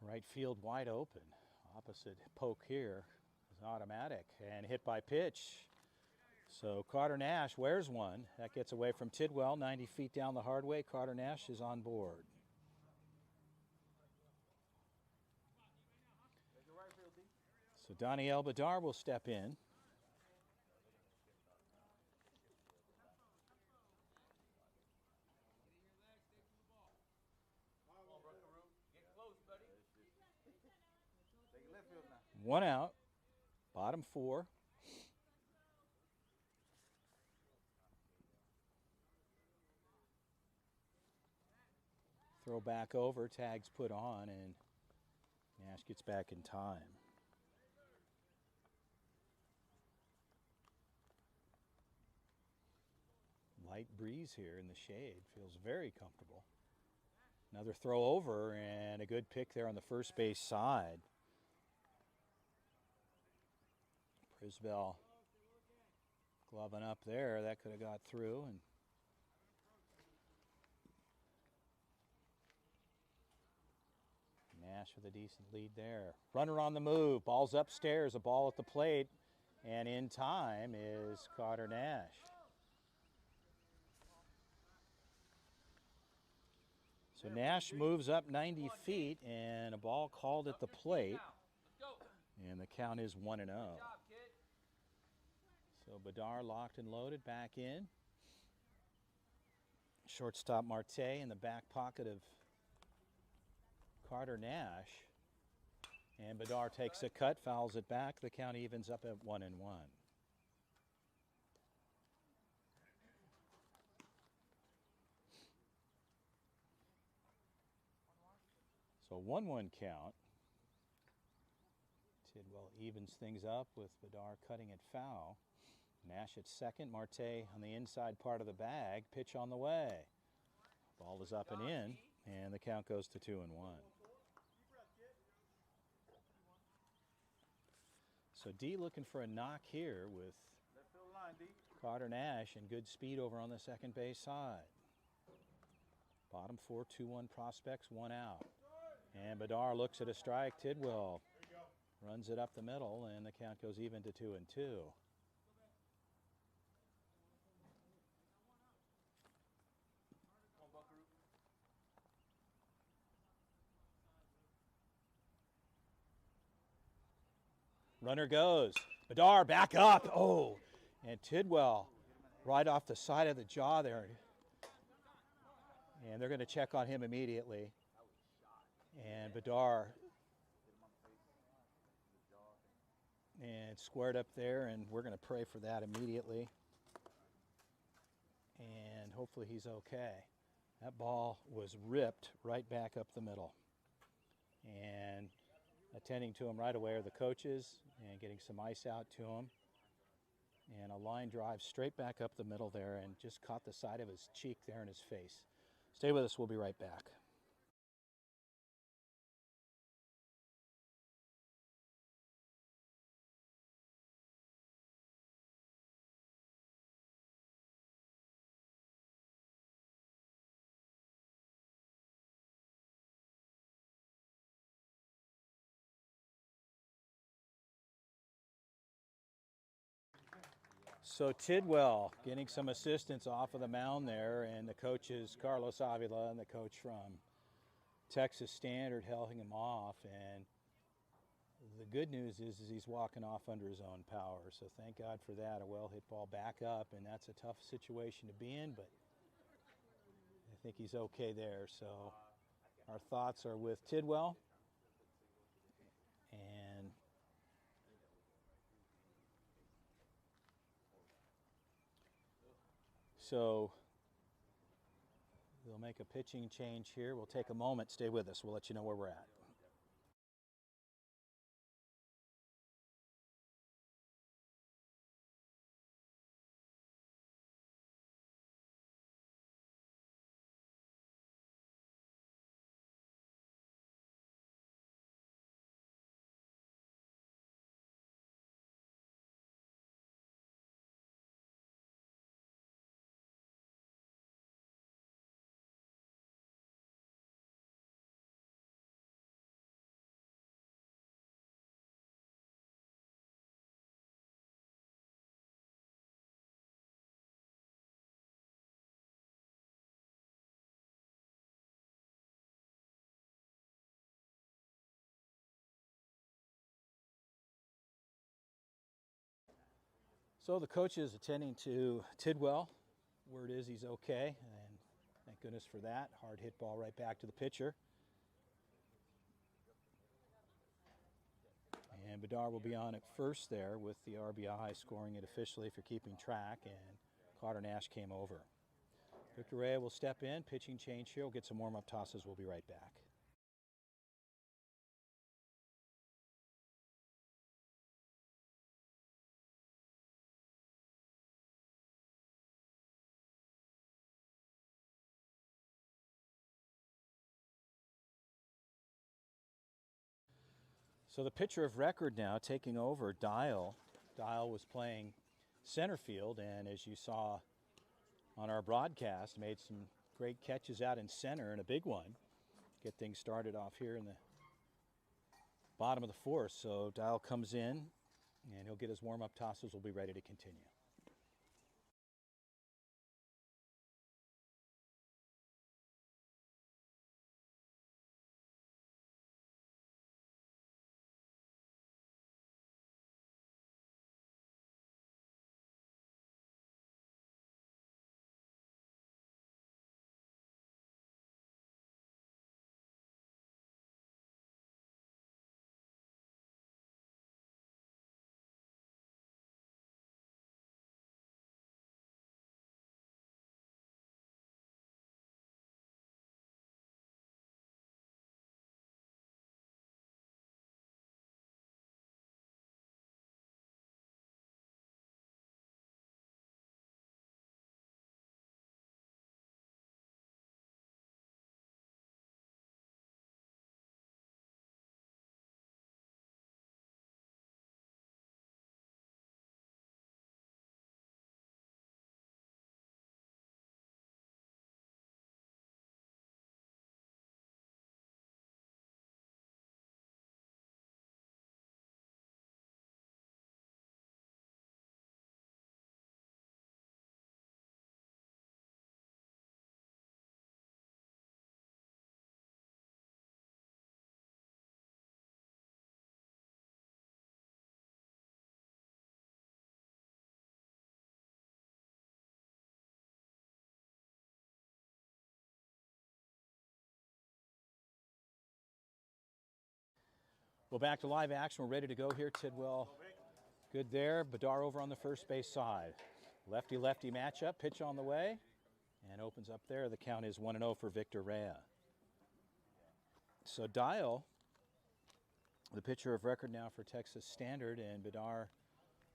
S1: Right field wide open. Opposite poke here is automatic and hit by pitch. So Carter Nash wears one. That gets away from Tidwell, 90 feet down the hard way. Carter Nash is on board. So Daniel Bedar will step in. One out, bottom 4. Throw back over, tags put on, and Nash gets back in time. Light breeze here in the shade, feels very comfortable. Another throw over and a good pick there on the first base side. Prisbell gloving up there, that could have got through. And Nash with a decent lead there. Runner on the move, ball's upstairs, a ball at the plate, and in time is Carter Nash. So Nash moves up 90 feet and a ball called at the plate. And the count is 1-0. So Bedar locked and loaded back in. Shortstop Marte in the back pocket of Carter Nash. And Bedar takes a cut, fouls it back. The count evens up at 1-1. So 1-1 count. Tidwell evens things up with Bedar cutting it foul. Nash at second, Marte on the inside part of the bag, pitch on the way. Ball is up and in, and the count goes to 2-1. So D looking for a knock here with Carter Nash and good speed over on the second base side. Bottom 4, 2-1 prospects, 1 out. And Bedar looks at a strike. Tidwell runs it up the middle, and the count goes even to 2-2. Runner goes. Bedar back up. Oh, and Tidwell right off the side of the jaw there. And they're going to check on him immediately. And Bedar and squared up there, and we're going to pray for that immediately. And hopefully he's okay. That ball was ripped right back up the middle. And attending to him right away are the coaches and getting some ice out to him. And a line drive straight back up the middle there and just caught the side of his cheek there in his face. Stay with us, we'll be right back. So Tidwell getting some assistance off of the mound there, and the coaches, Carlos Avila and the coach from Texas Standard held him off, and the good news is he's walking off under his own power. So thank God for that. A well-hit ball back up, and that's a tough situation to be in, but I think he's okay there. So our thoughts are with Tidwell. And so they'll make a pitching change here. We'll take a moment. Stay with us. We'll let you know where we're at. So the coach is attending to Tidwell. Word is he's okay, and thank goodness for that. Hard hit ball right back to the pitcher. And Bedard will be on at first there with the RBI, scoring it officially if you're keeping track, and Carter Nash came over. Victor Rea will step in, pitching change here. We'll get some warm-up tosses. We'll be right back. So the pitcher of record now taking over, Dial. Dial was playing center field, and as you saw on our broadcast, made some great catches out in center and a big one. Get things started off here in the bottom of the fourth. So Dial comes in, and he'll get his warm-up tosses. We'll be ready to continue. Well, back to live action. We're ready to go here. Tidwell, good there. Bedard over on the first base side. Lefty-lefty matchup. Pitch on the way. And opens up there. The count is 1-0 for Victor Rea. So Dial, the pitcher of record now for Texas Standard, and Bedard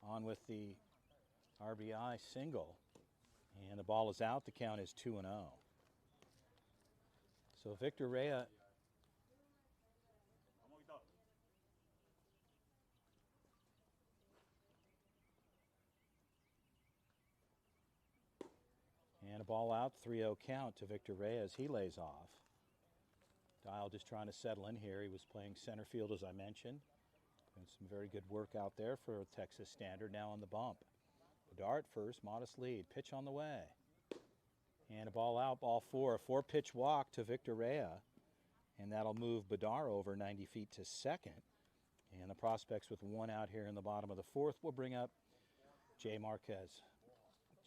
S1: on with the RBI single. And the ball is out. The count is 2-0. So Victor Rea and a ball out, 3-0 count to Victor Rea as he lays off. Dial just trying to settle in here. He was playing center field, as I mentioned. And some very good work out there for Texas Standard. Now on the bump. Bedard first, modest lead. Pitch on the way. And a ball out, ball four. A 4-pitch walk to Victor Rea. and that'll move Bedar over 90 feet to second. And the prospects with one out here in the bottom of the fourth will bring up Jay Marquez.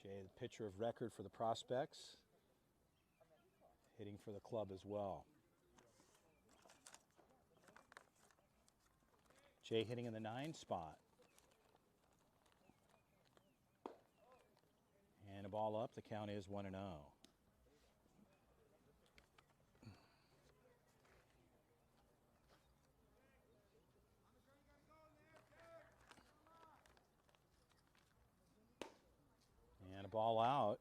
S1: Jay, the pitcher of record for the prospects, hitting for the club as well. Jay hitting in the 9 spot. And a ball up, the count is 1-0. And a ball out,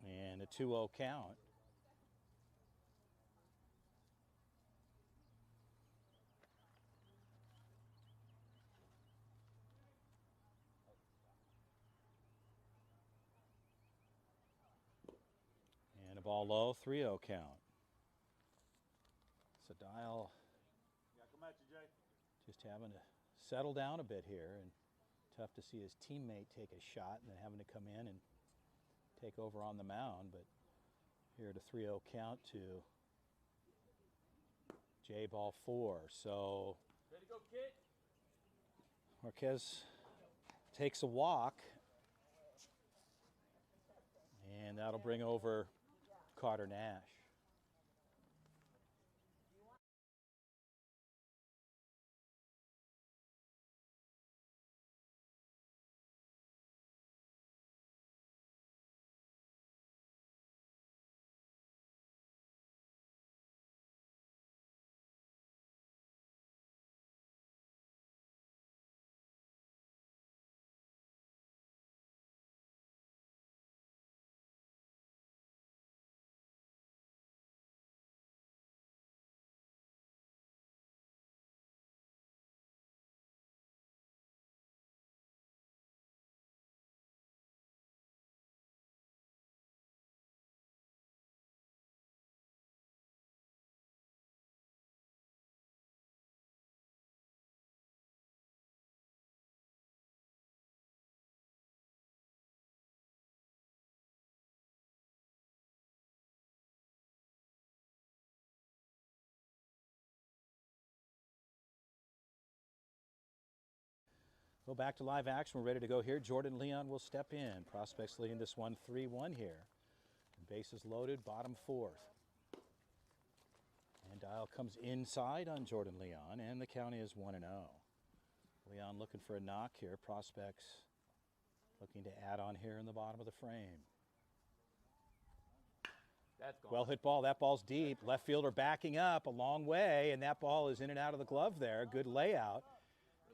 S1: and a 2-0 count. And a ball low, 3-0 count. So Dial
S2: Yeah, come at you, Jay.
S1: just having to settle down a bit here, and tough to see his teammate take a shot and then having to come in and take over on the mound. But here at a 3-0 count to Jay, ball 4. So
S2: Ready to go, kid?
S1: Marquez takes a walk, and that'll bring over Carter Nash. Go back to live action. We're ready to go here. Jordan Leon will step in. Prospects leading this one 3-1 here. Bases loaded, bottom 4th. And Dial comes inside on Jordan Leon, and the count is 1-0. Leon looking for a knock here. Prospects looking to add on here in the bottom of the frame.
S2: That's gone.
S1: Well hit ball. That ball's deep. Left fielder backing up a long way, and that ball is in and out of the glove there. Good layout.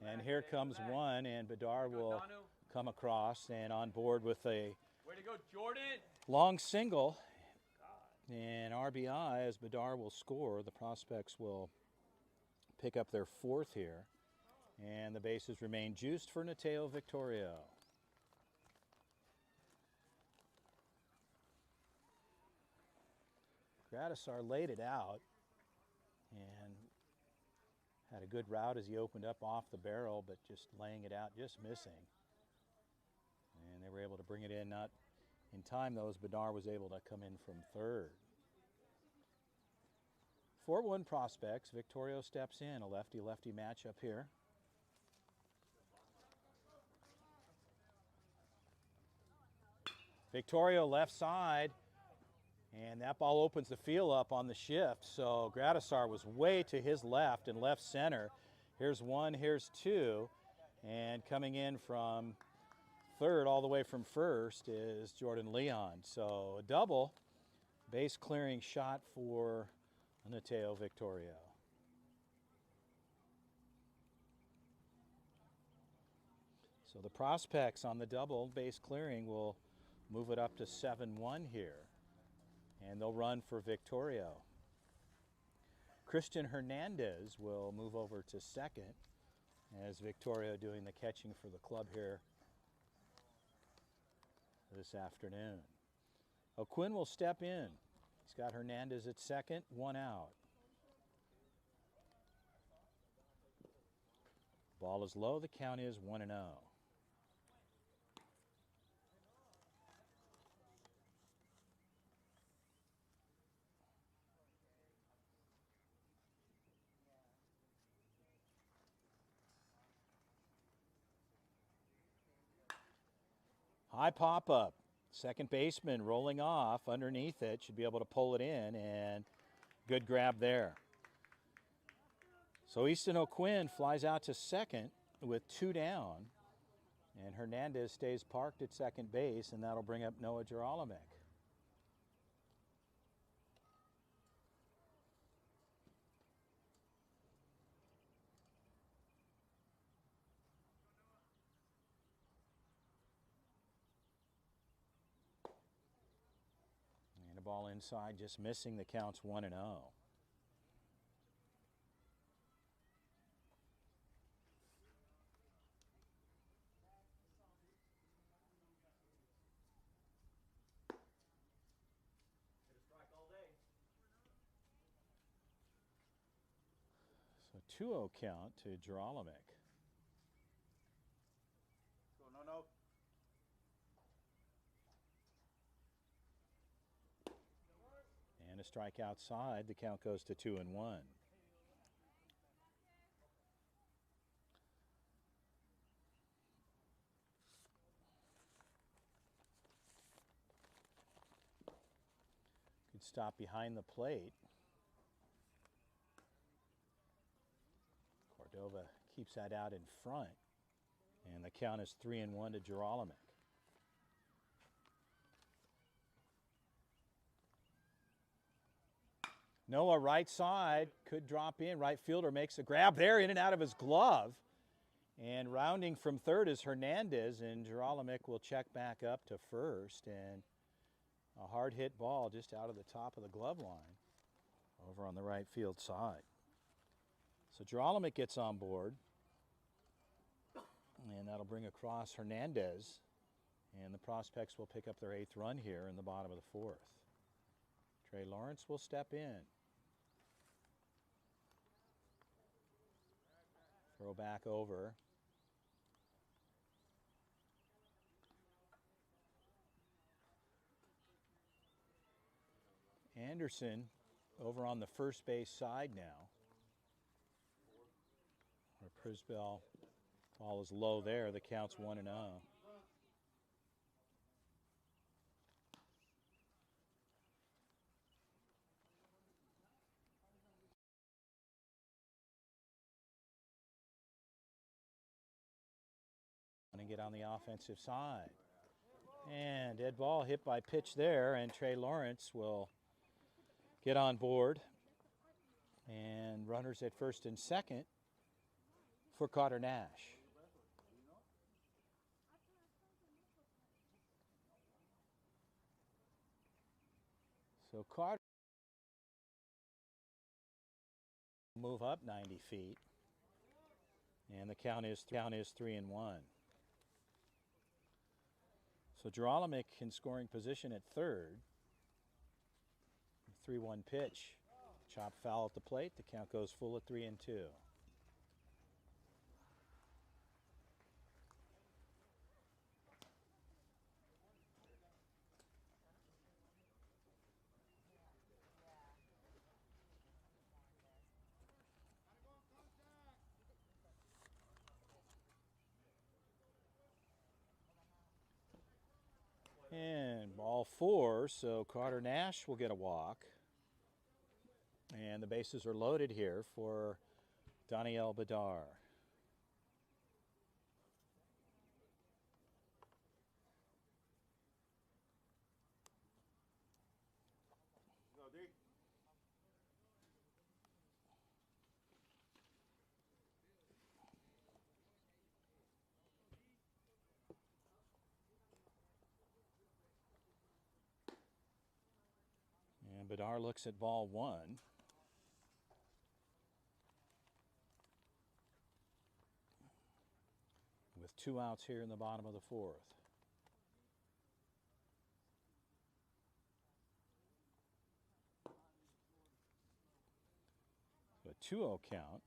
S1: And here comes one, and Bedar will come across and on board with a
S2: Way to go, Jordan.
S1: long single. And RBI as Bedar will score. The prospects will pick up their 4th here. And the bases remain juiced for Nateo Victorio. Gradisar laid it out and had a good route as he opened up off the barrel, but just laying it out, just missing. And they were able to bring it in, not in time though, as Bedar was able to come in from 3rd. 4-1 prospects. Victorio steps in, a lefty-lefty matchup here. Victorio left side, and that ball opens the field up on the shift. So Gradisar was way to his left and left center. Here's 1, here's 2. And coming in from 3rd all the way from 1st is Jordan Leon. So a double base clearing shot for Nateo Victorio. So the prospects on the double base clearing will move it up to 7-1 here. And they'll run for Victorio. Christian Hernandez will move over to 2nd as Victorio doing the catching for the club here this afternoon. O'Quinn will step in. He's got Hernandez at 2nd, 1 out. Ball is low, the count is 1-0. High pop up. Second baseman rolling off underneath it. Should be able to pull it in, and good grab there. So Easton O'Quinn flies out to second with 2 down. And Hernandez stays parked at second base, and that'll bring up Noah Geralamick. And a ball inside, just missing. The count's 1-0. So 2-0 count to Geralamick.
S2: Go, no.
S1: And a strike outside. The count goes to 2-1. Good stop behind the plate. Cordova keeps that out in front. And the count is 3-1 to Geralamick. Noah right side, could drop in. Right fielder makes a grab there, in and out of his glove. And rounding from third is Hernandez, and Geralamick will check back up to first. And a hard hit ball just out of the top of the glove line over on the right field side. So Geralamick gets on board, and that'll bring across Hernandez. And the Prospects will pick up their 8th run here in the bottom of the 4th. Trey Lawrence will step in. Throw back over. Anderson over on the first base side now. Where Prisbell ball is low there. The count's 1-0. And get on the offensive side. And dead ball hit by pitch there, and Trey Lawrence will get on board. And runners at first and second for Carter Nash. So Carter will move up 90 feet. And the count is 3-1. So Geralamick in scoring position at third. 3-1 pitch. Chop foul at the plate. The count goes full at 3-2. And ball 4, so Carter Nash will get a walk. And the bases are loaded here for Daniel Bedar.
S2: Go, D.
S1: And Bedar looks at ball 1. With 2 outs here in the bottom of the 4th. So a 2-0 count.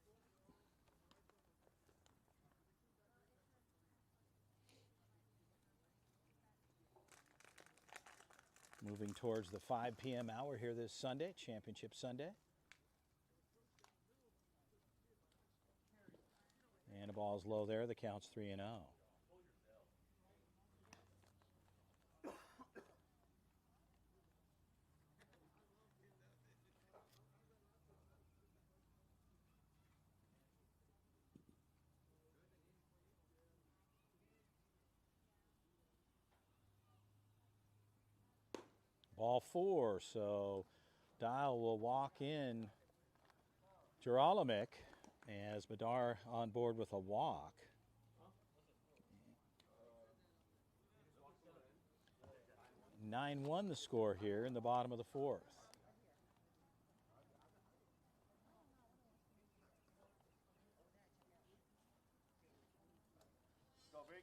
S1: Moving towards the 5 p.m. hour here this Sunday, Championship Sunday. And the ball's low there. The count's 3-0. Ball 4, so Dial will walk in Gerolamic as Madar on board with a walk. Nine 9-1 the score here in the bottom of the 4th.
S2: Go, Vic.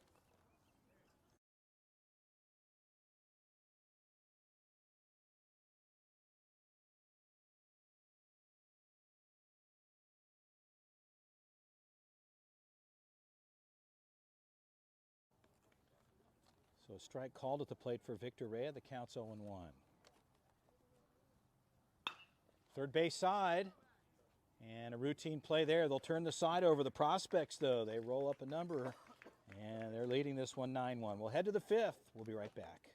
S1: So a strike called at the plate for Victor Rea. The count's 0-1. Third base side. And a routine play there. They'll turn the side over. The prospects, though, they roll up a number. And they're leading this one 9-1. We'll head to the 5th. We'll be right back.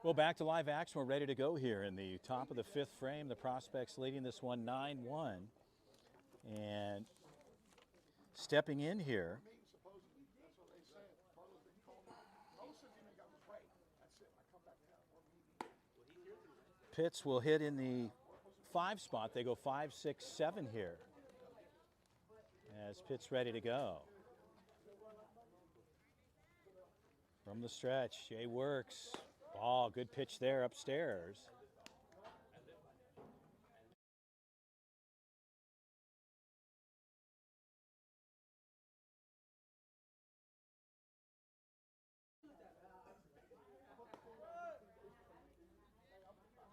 S1: Well, back to live action. We're ready to go here in the top of the 5th frame. The prospects leading this one 9-1. And stepping in here, Pitts will hit in the 5 spot. They go 5, 6, 7 here as Pitts ready to go. From the stretch, Jay works. Ball, good pitch there upstairs.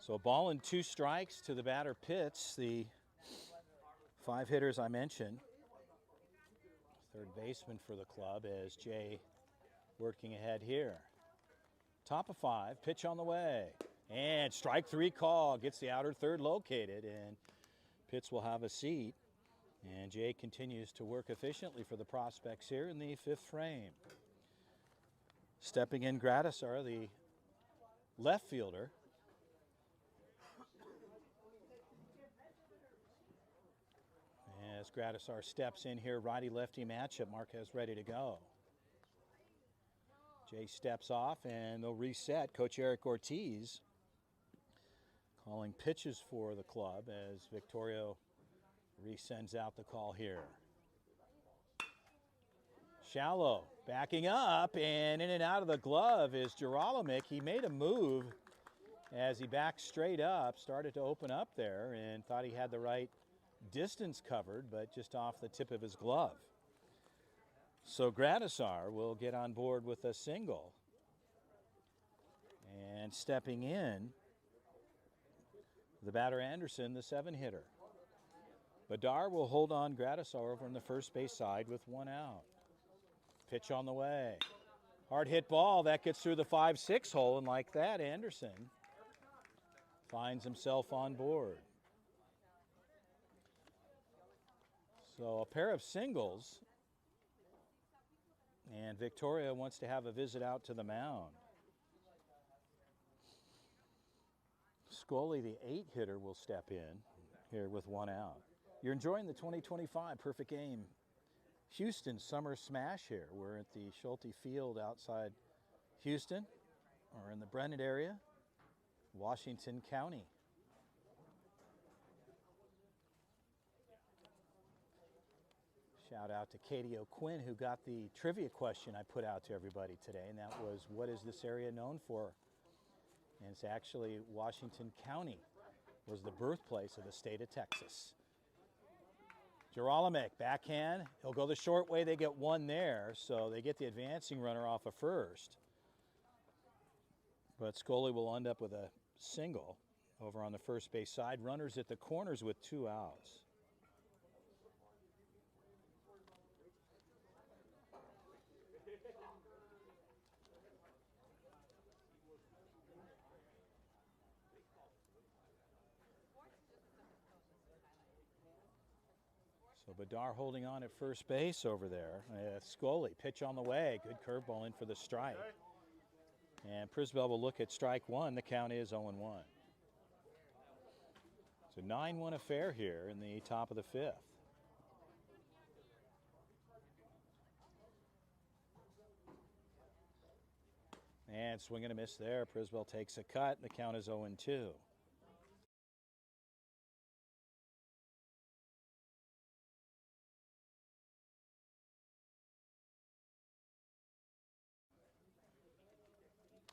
S1: So a ball and 2 strikes to the batter Pitts, the 5 hitters I mentioned. Third baseman for the club as Jay working ahead here. Top of 5, pitch on the way. And strike 3 call, gets the outer third located, and Pitts will have a seat. And Jay continues to work efficiently for the prospects here in the 5th frame. Stepping in Gradisar, the left fielder. As Gradisar steps in here, righty-lefty matchup, Marquez ready to go. Jay steps off and they'll reset. Coach Eric Ortiz calling pitches for the club as Victorio resends out the call here. Shallow backing up, and in and out of the glove is Gerolimic. He made a move as he backed straight up, started to open up there, and thought he had the right distance covered, but just off the tip of his glove. So Gradisar will get on board with a single. And stepping in, the batter Anderson, the 7-hitter. Badar will hold on Gradisar over on the first base side with 1 out. Pitch on the way. Hard hit ball, that gets through the 5-6 hole, and like that, Anderson finds himself on board. So a pair of singles, and Victoria wants to have a visit out to the mound. Scully, the 8-hitter, will step in here with 1 out. You're enjoying the 2025 Perfect Game Houston Summer Smash here. We're at the Schulte Field outside Houston, or in the Brennan area, Washington County. Shout out to Katie O'Quinn, who got the trivia question I put out to everybody today, and that was, what is this area known for? And it's actually Washington County was the birthplace of the state of Texas. Gerolimic, backhand. He'll go the short way. They get 1 there, so they get the advancing runner off of first. But Scully will end up with a single over on the first base side. Runners at the corners with 2 outs. So Badar holding on at first base over there. Scully, pitch on the way. Good curveball in for the strike. And Prisbell will look at strike 1. The count is 0-1. It's a 9-1 affair here in the top of the 5th. And swing and a miss there. Prisbell takes a cut. The count is 0-2.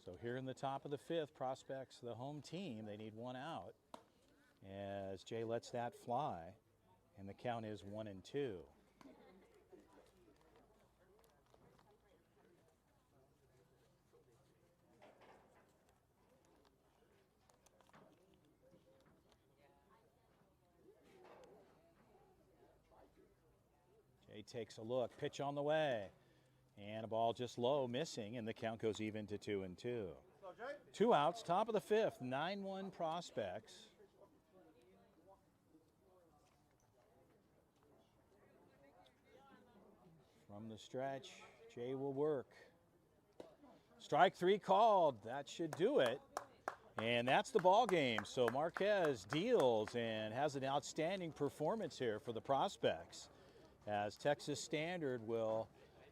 S1: So here in the top of the 5th, prospects, the home team, they need 1 out as Jay lets that fly, and the count is 1-2. Jay takes a look, pitch on the way. And a ball just low, missing, and the count goes even to 2-2. 2 outs, top of the 5th, 9-1 prospects. From the stretch, Jay will work. Strike 3 called. That should do it. And that's the ball game. So Marquez deals and has an outstanding performance here for the prospects, as Texas Standard will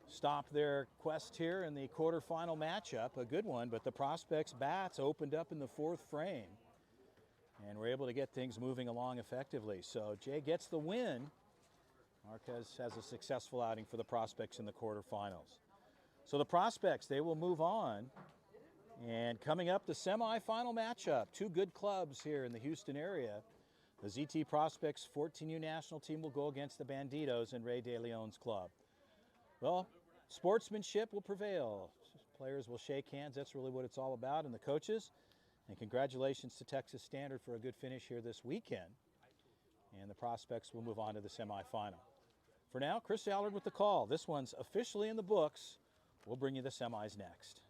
S1: stop their quest here in the quarterfinal matchup. A good one, but the prospects' bats opened up in the 4th frame, and we're able to get things moving along effectively. So Jay gets the win. Marquez has a successful outing for the prospects in the quarterfinals. So the prospects, they will move on. And coming up, the semifinal matchup. 2 good clubs here in the Houston area. The ZT Prospects 14U national team will go against the Banditos and Ray De Leon's club. Well, sportsmanship will prevail. Players will shake hands. That's really what it's all about, and the coaches. And congratulations to Texas Standard for a good finish here this weekend. And the prospects will move on to the semifinal. For now, Chris Allard with the call. This one's officially in the books. We'll bring you the semis next.